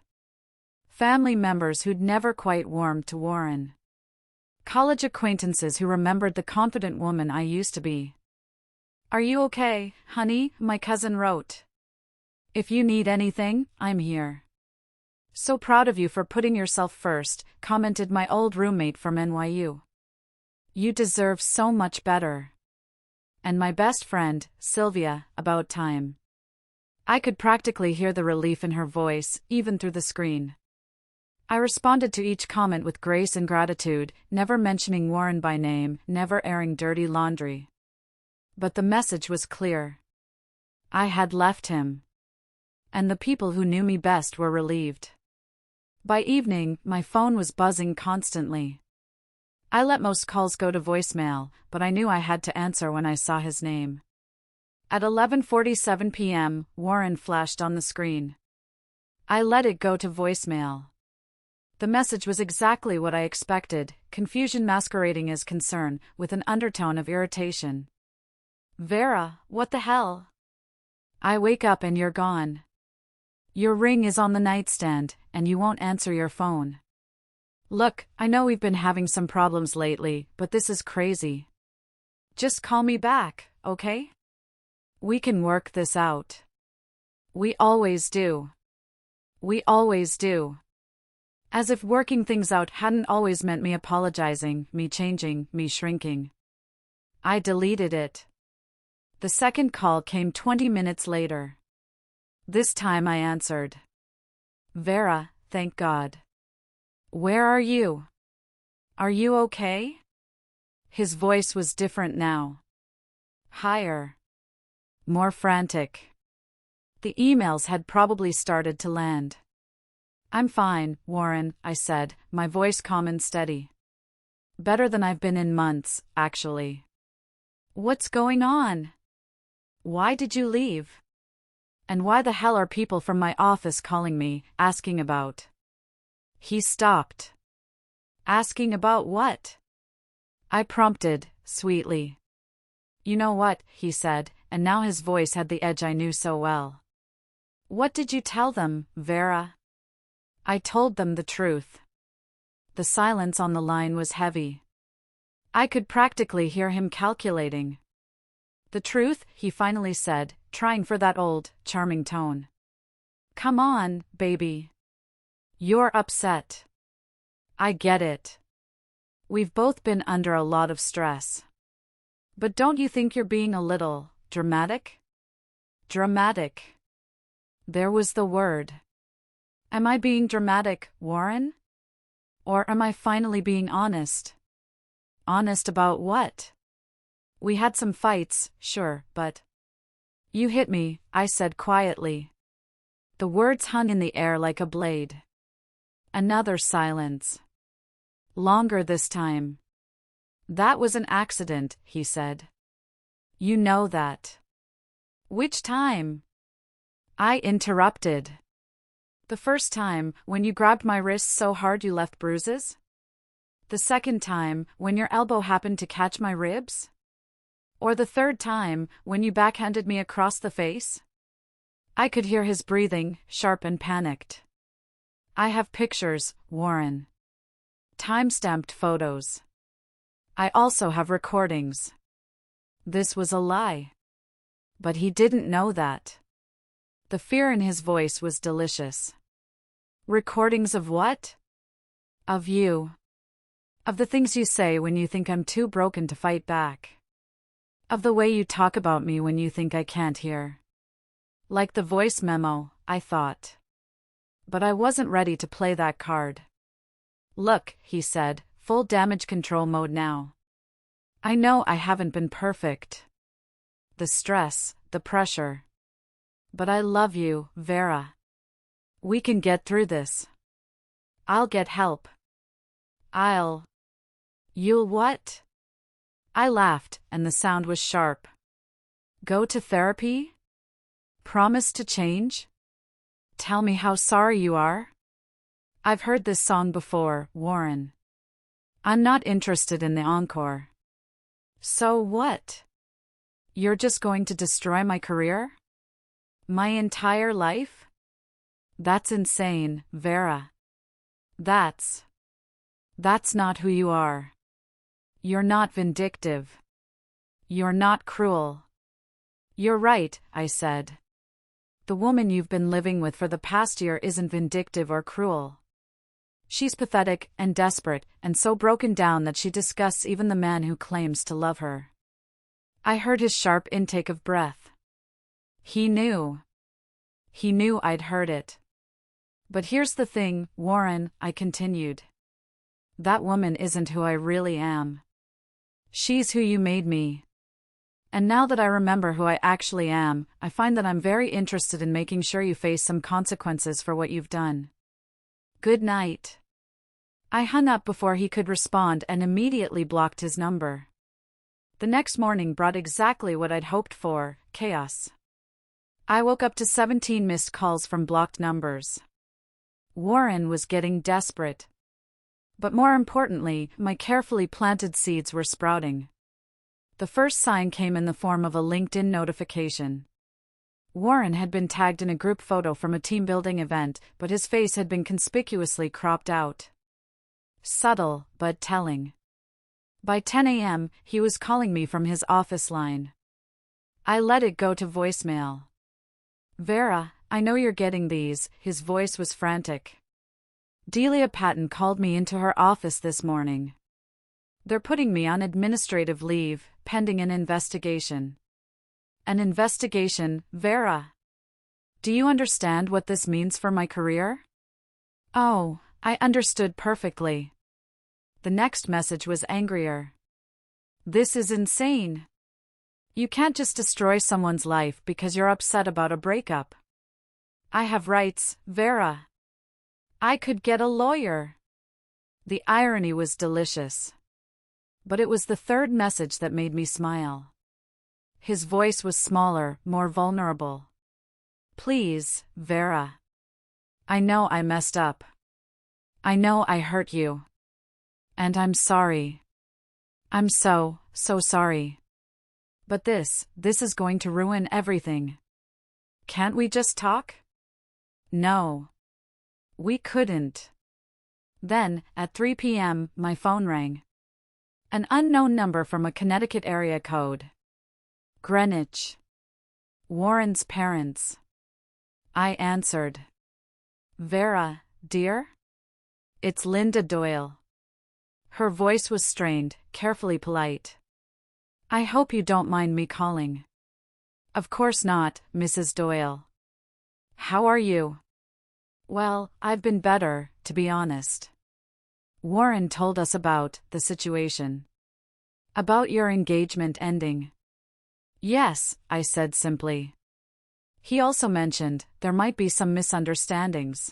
Speaker 1: Family members who'd never quite warmed to Warren. College acquaintances who remembered the confident woman I used to be. Are you okay, honey? My cousin wrote. If you need anything, I'm here. So proud of you for putting yourself first, commented my old roommate from NYU. You deserve so much better. And my best friend, Sylvia, about time. I could practically hear the relief in her voice, even through the screen. I responded to each comment with grace and gratitude, never mentioning Warren by name, never airing dirty laundry. But the message was clear. I had left him. And the people who knew me best were relieved. By evening, my phone was buzzing constantly. I let most calls go to voicemail, but I knew I had to answer when I saw his name. At 11:47 p.m., Warren flashed on the screen. I let it go to voicemail. The message was exactly what I expected, confusion masquerading as concern, with an undertone of irritation. Vera, what the hell? I wake up and you're gone. Your ring is on the nightstand, and you won't answer your phone. Look, I know we've been having some problems lately, but this is crazy. Just call me back, okay? We can work this out. We always do. We always do. As if working things out hadn't always meant me apologizing, me changing, me shrinking. I deleted it. The second call came 20 minutes later. This time I answered. Vera, thank God. Where are you? Are you okay? His voice was different now. Higher. More frantic. The emails had probably started to land. I'm fine, Warren, I said, my voice calm and steady. Better than I've been in months, actually. What's going on? Why did you leave? And why the hell are people from my office calling me, asking about? He stopped. Asking about what? I prompted, sweetly. You know what, he said, and now his voice had the edge I knew so well. What did you tell them, Vera? I told them the truth. The silence on the line was heavy. I could practically hear him calculating. The truth, he finally said, trying for that old, charming tone. Come on, baby. You're upset. I get it. We've both been under a lot of stress. But don't you think you're being a little dramatic? Dramatic. There was the word. Am I being dramatic, Warren? Or am I finally being honest? Honest about what? We had some fights, sure, but... You hit me, I said quietly. The words hung in the air like a blade. Another silence. Longer this time. That was an accident, he said. You know that. Which time? I interrupted. The first time, when you grabbed my wrist so hard you left bruises? The second time, when your elbow happened to catch my ribs? Or the third time, when you backhanded me across the face? I could hear his breathing, sharp and panicked. I have pictures, Warren. Time-stamped photos. I also have recordings. This was a lie. But he didn't know that. The fear in his voice was delicious. Recordings of what? Of you. Of the things you say when you think I'm too broken to fight back. Of the way you talk about me when you think I can't hear. Like the voice memo, I thought. But I wasn't ready to play that card. Look, he said, full damage control mode now. I know I haven't been perfect. The stress, the pressure. But I love you, Vera. We can get through this. I'll get help. You'll what? I laughed, and the sound was sharp. Go to therapy? Promise to change? Tell me how sorry you are? I've heard this song before, Warren. I'm not interested in the encore. So what? You're just going to destroy my career? My entire life? That's insane, Vera. That's not who you are. You're not vindictive. You're not cruel. You're right, I said. The woman you've been living with for the past year isn't vindictive or cruel. She's pathetic and desperate and so broken down that she disgusts even the man who claims to love her. I heard his sharp intake of breath. He knew. He knew I'd heard it. But here's the thing, Warren, I continued. That woman isn't who I really am. She's who you made me. And now that I remember who I actually am, I find that I'm very interested in making sure you face some consequences for what you've done. Good night. I hung up before he could respond and immediately blocked his number. The next morning brought exactly what I'd hoped for, chaos. I woke up to 17 missed calls from blocked numbers. Warren was getting desperate. But more importantly, my carefully planted seeds were sprouting. The first sign came in the form of a LinkedIn notification. Warren had been tagged in a group photo from a team-building event, but his face had been conspicuously cropped out. Subtle, but telling. By 10 a.m., he was calling me from his office line. I let it go to voicemail. Vera, I know you're getting these, his voice was frantic. Delia Patton called me into her office this morning. They're putting me on administrative leave, pending an investigation. An investigation, Vera? Do you understand what this means for my career? Oh, I understood perfectly. The next message was angrier. This is insane. You can't just destroy someone's life because you're upset about a breakup. I have rights, Vera. I could get a lawyer. The irony was delicious. But it was the third message that made me smile. His voice was smaller, more vulnerable. Please, Vera. I know I messed up. I know I hurt you. And I'm sorry. I'm so sorry. But this is going to ruin everything. Can't we just talk? No. We couldn't. Then, at 3 p.m., my phone rang. An unknown number from a Connecticut area code. Greenwich. Warren's parents. I answered. Vera, dear? It's Linda Doyle. Her voice was strained, carefully polite. I hope you don't mind me calling. Of course not, Mrs. Doyle. How are you? Well, I've been better, to be honest. Warren told us about the situation. About your engagement ending. Yes, I said simply. He also mentioned there might be some misunderstandings.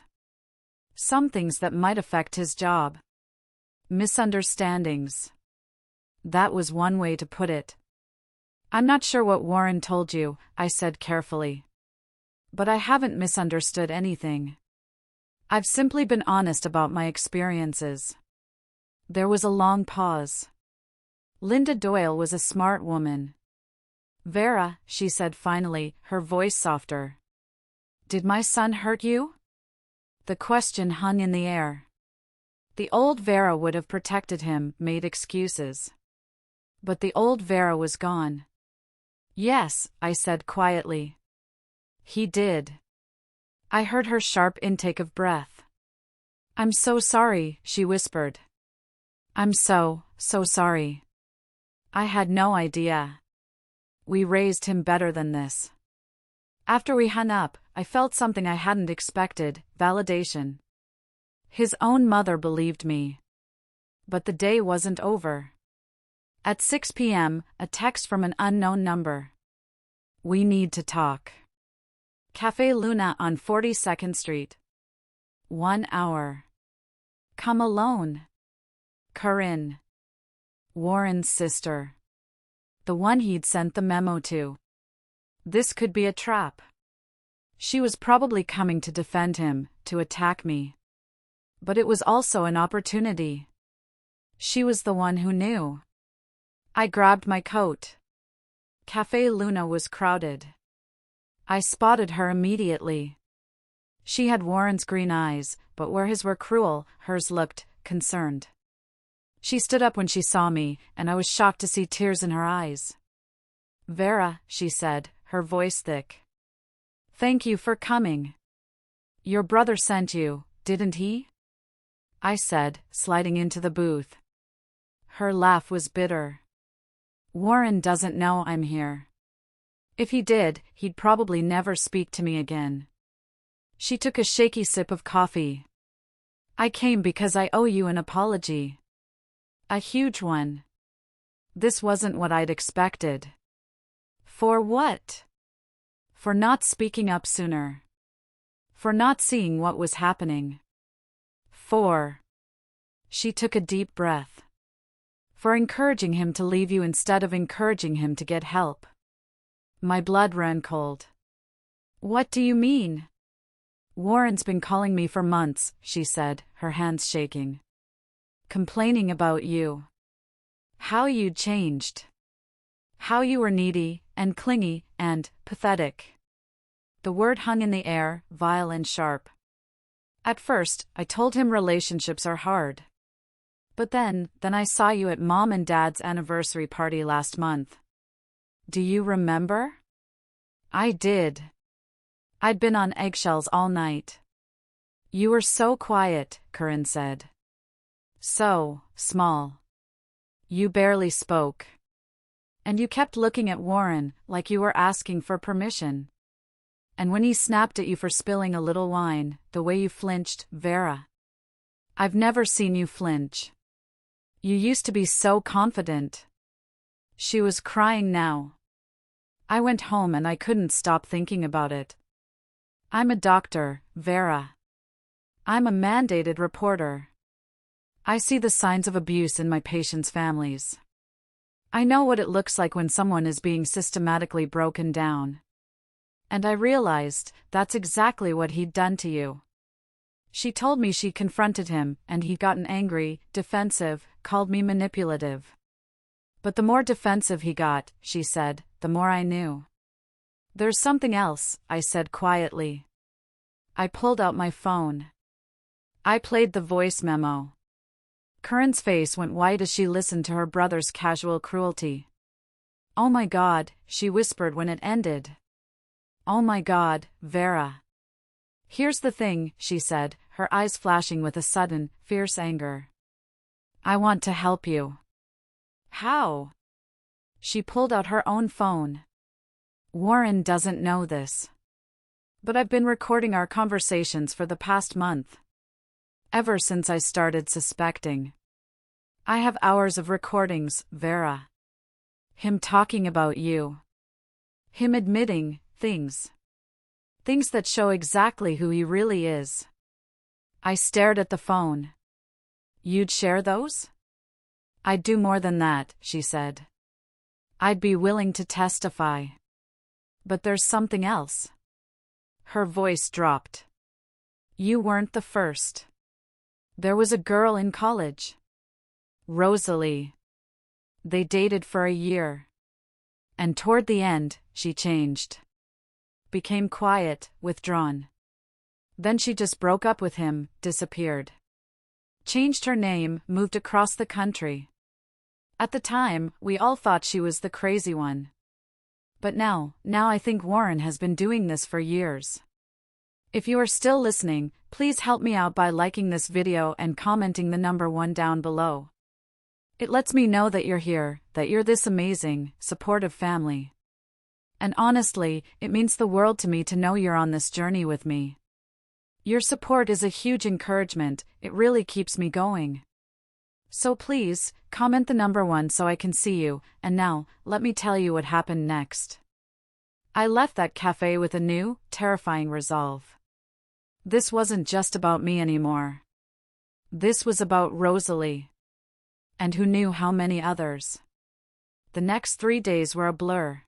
Speaker 1: Some things that might affect his job. Misunderstandings. That was one way to put it. I'm not sure what Warren told you, I said carefully. But I haven't misunderstood anything. I've simply been honest about my experiences. There was a long pause. Linda Doyle was a smart woman. Vera, she said finally, her voice softer. Did my son hurt you? The question hung in the air. The old Vera would have protected him, made excuses. But the old Vera was gone. Yes, I said quietly. He did. I heard her sharp intake of breath. I'm so sorry, she whispered. I'm so sorry. I had no idea. We raised him better than this. After we hung up, I felt something I hadn't expected, validation. His own mother believed me. But the day wasn't over. At 6 p.m., a text from an unknown number. We need to talk. Café Luna on 42nd Street. 1 hour. Come alone. Corinne. Warren's sister. The one he'd sent the memo to. This could be a trap. She was probably coming to defend him, to attack me. But it was also an opportunity. She was the one who knew. I grabbed my coat. Café Luna was crowded. I spotted her immediately. She had Warren's green eyes, but where his were cruel, hers looked concerned. She stood up when she saw me, and I was shocked to see tears in her eyes. Vera, she said, her voice thick. Thank you for coming. Your brother sent you, didn't he? I said, sliding into the booth. Her laugh was bitter. Warren doesn't know I'm here. If he did, he'd probably never speak to me again. She took a shaky sip of coffee. I came because I owe you an apology. A huge one. This wasn't what I'd expected. For what? For not speaking up sooner. For not seeing what was happening. She took a deep breath. For encouraging him to leave you instead of encouraging him to get help. My blood ran cold. What do you mean? Warren's been calling me for months, she said, her hands shaking. Complaining about you. How you'd changed. How you were needy, and clingy, and pathetic. The word hung in the air, vile and sharp. At first, I told him relationships are hard. But then I saw you at Mom and Dad's anniversary party last month. Do you remember? I did. I'd been on eggshells all night. You were so quiet, Corinne said. So small. You barely spoke. And you kept looking at Warren like you were asking for permission. And when he snapped at you for spilling a little wine, the way you flinched, Vera. I've never seen you flinch. You used to be so confident. She was crying now. I went home and I couldn't stop thinking about it. I'm a doctor, Vera. I'm a mandated reporter. I see the signs of abuse in my patients' families. I know what it looks like when someone is being systematically broken down. And I realized that's exactly what he'd done to you. She told me she confronted him, and he'd gotten angry, defensive, called me manipulative. But the more defensive he got, she said, the more I knew. There's something else, I said quietly. I pulled out my phone. I played the voice memo. Corinne's face went white as she listened to her brother's casual cruelty. Oh my God, she whispered when it ended. Oh my God, Vera. Here's the thing, she said, her eyes flashing with a sudden, fierce anger. I want to help you. How? She pulled out her own phone. Warren doesn't know this. But I've been recording our conversations for the past month. Ever since I started suspecting. I have hours of recordings, Vera. Him talking about you. Him admitting things. Things that show exactly who he really is. I stared at the phone. You'd share those? I'd do more than that, she said. I'd be willing to testify. But there's something else. Her voice dropped. You weren't the first. There was a girl in college. Rosalie. They dated for a year. And toward the end, she changed. Became quiet, withdrawn. Then she just broke up with him, disappeared. Changed her name, moved across the country. At the time, we all thought she was the crazy one. But now I think Warren has been doing this for years. If you are still listening, please help me out by liking this video and commenting the number 1 down below. It lets me know that you're here, that you're this amazing, supportive family. And honestly, it means the world to me to know you're on this journey with me. Your support is a huge encouragement, it really keeps me going. So please, comment the number 1 so I can see you, and now, let me tell you what happened next. I left that cafe with a new, terrifying resolve. This wasn't just about me anymore. This was about Rosalie. And who knew how many others. The next 3 days were a blur.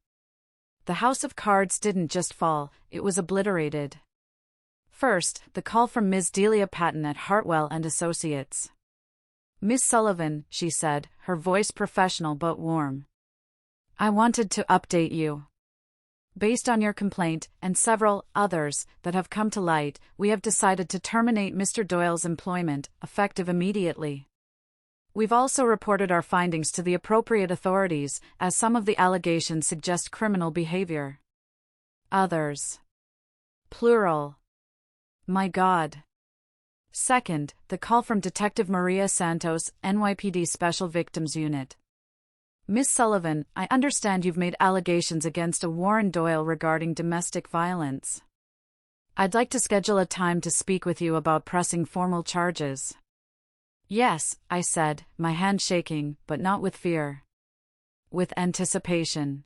Speaker 1: The house of cards didn't just fall, it was obliterated. First, the call from Ms. Delia Patton at Hartwell and Associates. Miss Sullivan, she said, her voice professional but warm. I wanted to update you. Based on your complaint, and several others that have come to light, we have decided to terminate Mr. Doyle's employment, effective immediately. We've also reported our findings to the appropriate authorities, as some of the allegations suggest criminal behavior. Others. Plural. My God. Second, the call from Detective Maria Santos, NYPD Special Victims Unit. Miss Sullivan, I understand you've made allegations against a Warren Doyle regarding domestic violence. I'd like to schedule a time to speak with you about pressing formal charges. Yes, I said, my hand shaking, but not with fear. With anticipation.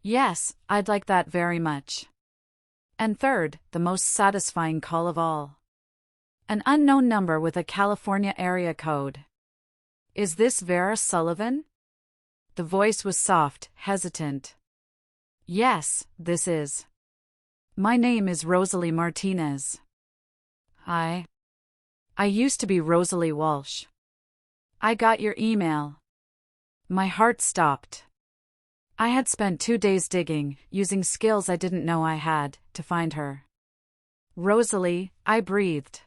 Speaker 1: Yes, I'd like that very much. And third, the most satisfying call of all. An unknown number with a California area code. Is this Vera Sullivan? The voice was soft, hesitant. Yes, this is. My name is Rosalie Martinez. I used to be Rosalie Walsh. I got your email. My heart stopped. I had spent 2 days digging, using skills I didn't know I had, to find her. Rosalie, I breathed.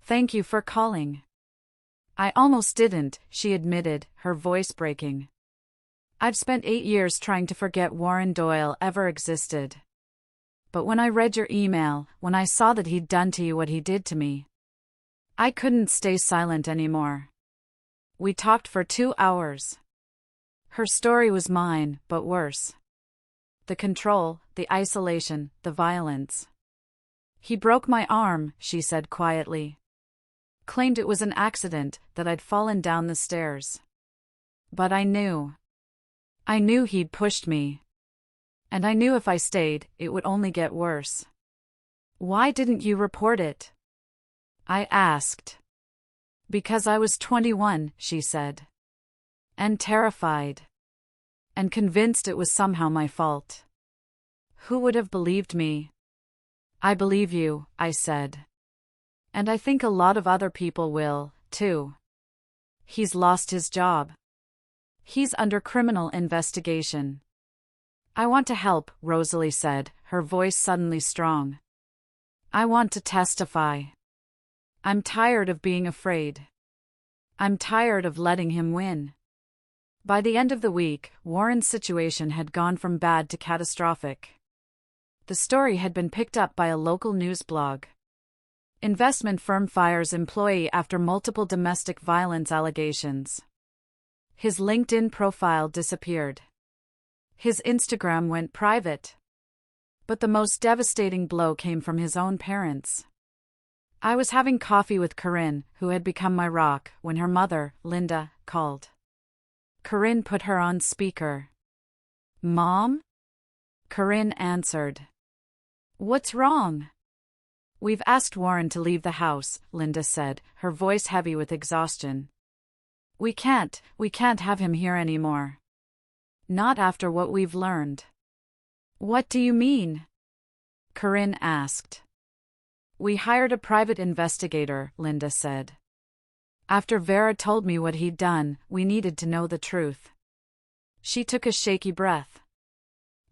Speaker 1: Thank you for calling. I almost didn't, she admitted, her voice breaking. I've spent 8 years trying to forget Warren Doyle ever existed. But when I read your email, when I saw that he'd done to you what he did to me, I couldn't stay silent anymore. We talked for 2 hours. Her story was mine, but worse. The control, the isolation, the violence. He broke my arm, she said quietly. Claimed it was an accident, that I'd fallen down the stairs. But I knew. I knew he'd pushed me. And I knew if I stayed, it would only get worse. Why didn't you report it? I asked. Because I was 21, she said. And terrified. And convinced it was somehow my fault. Who would have believed me? I believe you, I said. And I think a lot of other people will, too. He's lost his job. He's under criminal investigation. I want to help, Rosalie said, her voice suddenly strong. I want to testify. I'm tired of being afraid. I'm tired of letting him win. By the end of the week, Warren's situation had gone from bad to catastrophic. The story had been picked up by a local news blog. Investment firm fires employee after multiple domestic violence allegations. His LinkedIn profile disappeared. His Instagram went private. But the most devastating blow came from his own parents. I was having coffee with Corinne, who had become my rock, when her mother, Linda, called. Corinne put her on speaker. Mom? Corinne answered. What's wrong? We've asked Warren to leave the house, Linda said, her voice heavy with exhaustion. We can't have him here anymore. Not after what we've learned. What do you mean? Corinne asked. We hired a private investigator, Linda said. After Vera told me what he'd done, we needed to know the truth. She took a shaky breath.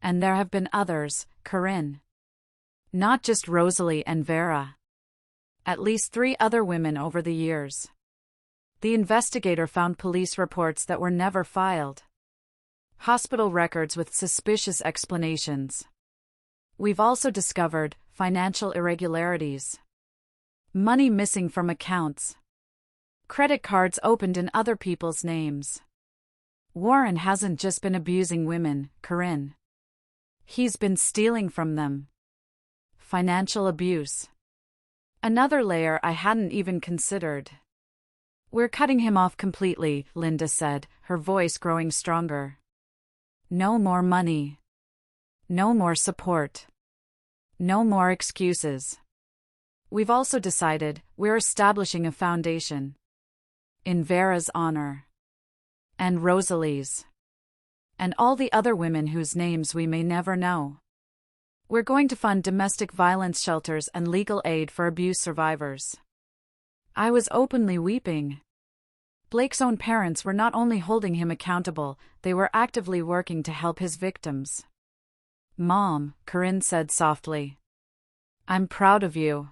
Speaker 1: And there have been others, Corinne. Not just Rosalie and Vera. At least 3 other women over the years. The investigator found police reports that were never filed. Hospital records with suspicious explanations. We've also discovered financial irregularities. Money missing from accounts. Credit cards opened in other people's names. Warren hasn't just been abusing women, Corinne. He's been stealing from them. Financial abuse. Another layer I hadn't even considered. We're cutting him off completely, Linda said, her voice growing stronger. No more money. No more support. No more excuses. We've also decided we're establishing a foundation. In Vera's honor. And Rosalie's. And all the other women whose names we may never know. We're going to fund domestic violence shelters and legal aid for abuse survivors. I was openly weeping. Blake's own parents were not only holding him accountable, they were actively working to help his victims. Mom, Corinne said softly. I'm proud of you.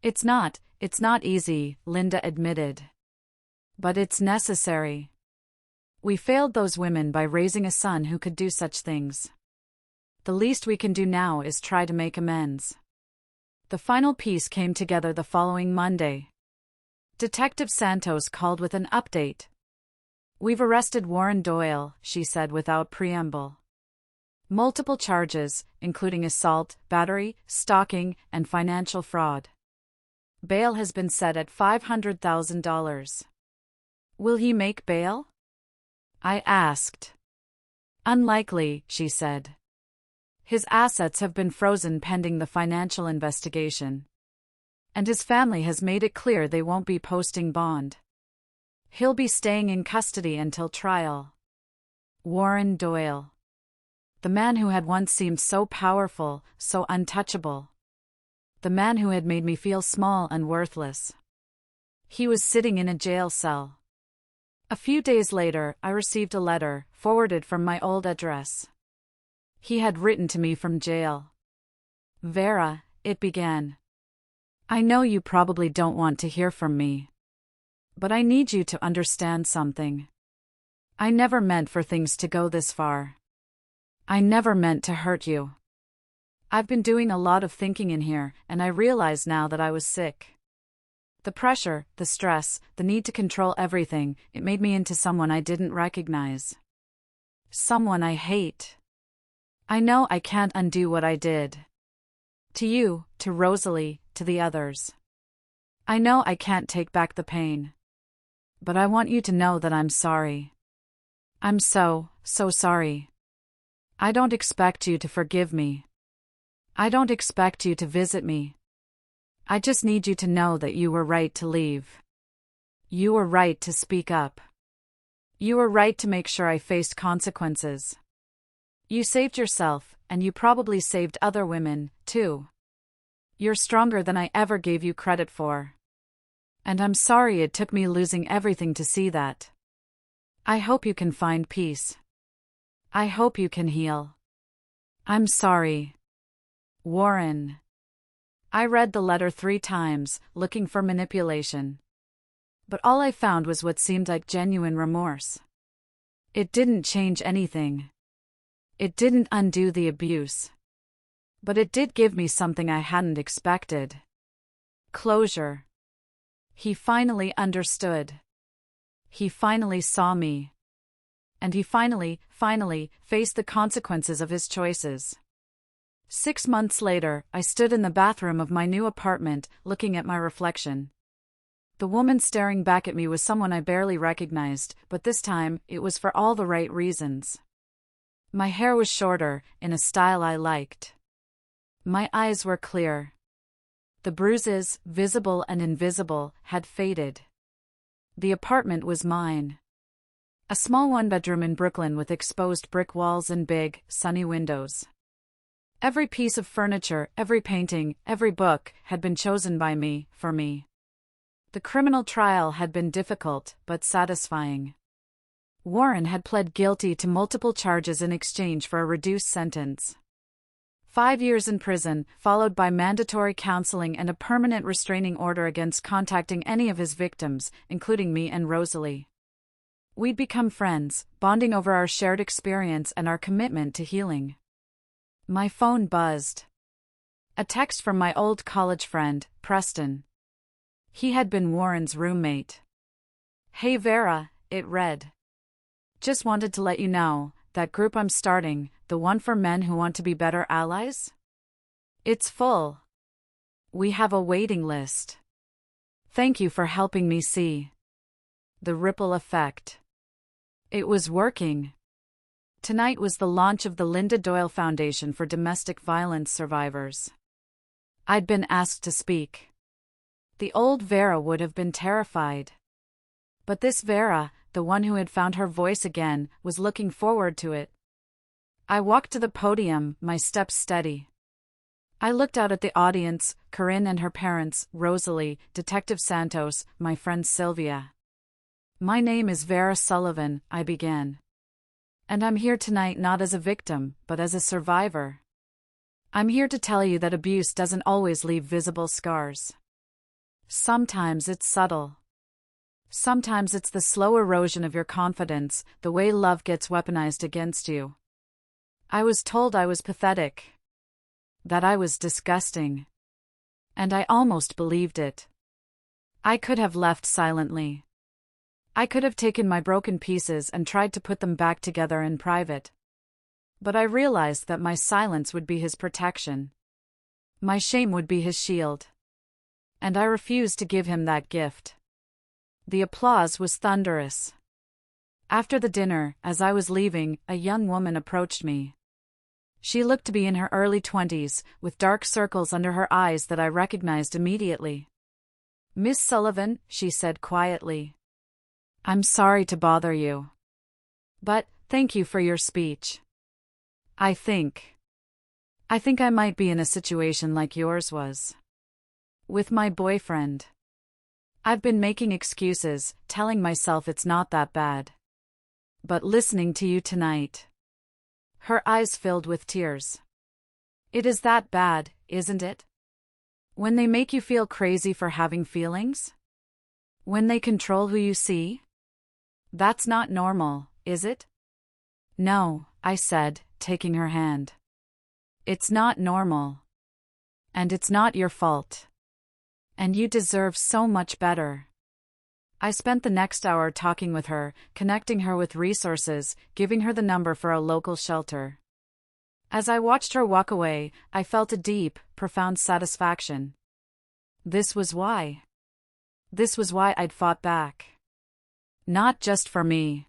Speaker 1: It's not easy, Linda admitted. But it's necessary. We failed those women by raising a son who could do such things. The least we can do now is try to make amends. The final piece came together the following Monday. Detective Santos called with an update. We've arrested Warren Doyle, she said without preamble. Multiple charges, including assault, battery, stalking, and financial fraud. Bail has been set at $500,000. Will he make bail? I asked. Unlikely, she said. His assets have been frozen pending the financial investigation. And his family has made it clear they won't be posting bond. He'll be staying in custody until trial. Warren Doyle. The man who had once seemed so powerful, so untouchable. The man who had made me feel small and worthless. He was sitting in a jail cell. A few days later, I received a letter, forwarded from my old address. He had written to me from jail. Vera, it began. I know you probably don't want to hear from me. But I need you to understand something. I never meant for things to go this far. I never meant to hurt you. I've been doing a lot of thinking in here, and I realize now that I was sick. The pressure, the stress, the need to control everything, it made me into someone I didn't recognize. Someone I hate. I know I can't undo what I did. To you, to Rosalie, to the others. I know I can't take back the pain. But I want you to know that I'm sorry. I'm so sorry. I don't expect you to forgive me. I don't expect you to visit me. I just need you to know that you were right to leave. You were right to speak up. You were right to make sure I faced consequences. You saved yourself, and you probably saved other women, too. You're stronger than I ever gave you credit for. And I'm sorry it took me losing everything to see that. I hope you can find peace. I hope you can heal. I'm sorry. Warren. I read the letter 3 times, looking for manipulation. But all I found was what seemed like genuine remorse. It didn't change anything. It didn't undo the abuse. But it did give me something I hadn't expected. Closure. He finally understood. He finally saw me. And he finally faced the consequences of his choices. 6 months later, I stood in the bathroom of my new apartment, looking at my reflection. The woman staring back at me was someone I barely recognized, but this time, it was for all the right reasons. My hair was shorter, in a style I liked. My eyes were clear. The bruises, visible and invisible, had faded. The apartment was mine. A small one-bedroom in Brooklyn with exposed brick walls and big, sunny windows. Every piece of furniture, every painting, every book, had been chosen by me, for me. The criminal trial had been difficult, but satisfying. Warren had pled guilty to multiple charges in exchange for a reduced sentence. 5 years in prison, followed by mandatory counseling and a permanent restraining order against contacting any of his victims, including me and Rosalie. We'd become friends, bonding over our shared experience and our commitment to healing. My phone buzzed. A text from my old college friend, Preston. He had been Warren's roommate. "Hey Vera," it read. "Just wanted to let you know, that group I'm starting, the one for men who want to be better allies? It's full. We have a waiting list. Thank you for helping me see the ripple effect." It was working. Tonight was the launch of the Linda Doyle Foundation for Domestic Violence Survivors. I'd been asked to speak. The old Vera would have been terrified. But this Vera, the one who had found her voice again, was looking forward to it. I walked to the podium, my steps steady. I looked out at the audience, Corinne and her parents, Rosalie, Detective Santos, my friend Sylvia. "My name is Vera Sullivan," I began. "And I'm here tonight not as a victim, but as a survivor. I'm here to tell you that abuse doesn't always leave visible scars. Sometimes it's subtle. Sometimes it's the slow erosion of your confidence, the way love gets weaponized against you. I was told I was pathetic. That I was disgusting. And I almost believed it. I could have left silently. I could have taken my broken pieces and tried to put them back together in private. But I realized that my silence would be his protection. My shame would be his shield. And I refused to give him that gift. The applause was thunderous. After the dinner, as I was leaving, a young woman approached me. She looked to be in her early 20s, with dark circles under her eyes that I recognized immediately. "Miss Sullivan," she said quietly. "I'm sorry to bother you. But, thank you for your speech. I think I might be in a situation like yours was. With my boyfriend. I've been making excuses, telling myself it's not that bad. But listening to you tonight." Her eyes filled with tears. "It is that bad, isn't it? When they make you feel crazy for having feelings? When they control who you see? That's not normal, is it? No, I said, taking her hand. It's not normal. And it's not your fault. And you deserve so much better. I spent the next hour talking with her, connecting her with resources, giving her the number for a local shelter. As I watched her walk away, I felt a deep, profound satisfaction. This was why. This was why I'd fought back. Not just for me,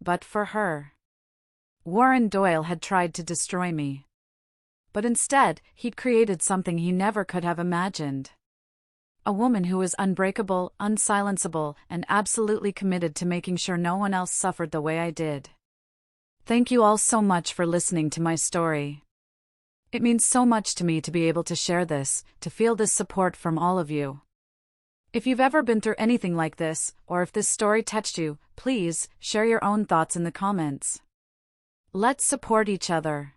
Speaker 1: but for her. Warren Doyle had tried to destroy me. But instead, he'd created something he never could have imagined. A woman who was unbreakable, unsilenceable, and absolutely committed to making sure no one else suffered the way I did. Thank you all so much for listening to my story. It means so much to me to be able to share this, to feel this support from all of you. If you've ever been through anything like this, or if this story touched you, please share your own thoughts in the comments. Let's support each other.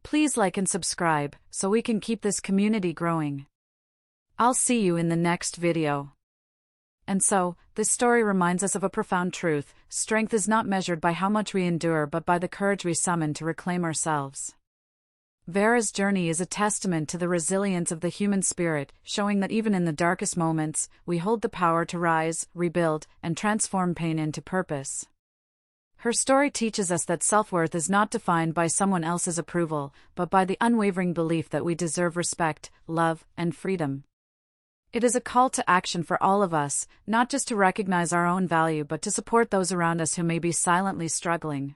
Speaker 1: Please like and subscribe, so we can keep this community growing. I'll see you in the next video. And so, this story reminds us of a profound truth: strength is not measured by how much we endure but by the courage we summon to reclaim ourselves. Vera's journey is a testament to the resilience of the human spirit, showing that even in the darkest moments, we hold the power to rise, rebuild, and transform pain into purpose. Her story teaches us that self-worth is not defined by someone else's approval, but by the unwavering belief that we deserve respect, love, and freedom. It is a call to action for all of us, not just to recognize our own value but to support those around us who may be silently struggling.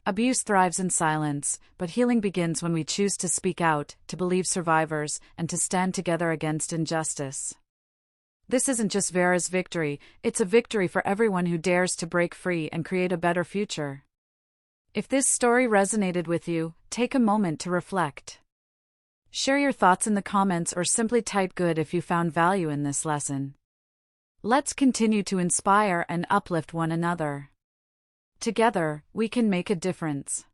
Speaker 1: Abuse thrives in silence, but healing begins when we choose to speak out, to believe survivors, and to stand together against injustice. This isn't just Vera's victory, it's a victory for everyone who dares to break free and create a better future. If this story resonated with you, take a moment to reflect. Share your thoughts in the comments or simply type good if you found value in this lesson. Let's continue to inspire and uplift one another. Together, we can make a difference.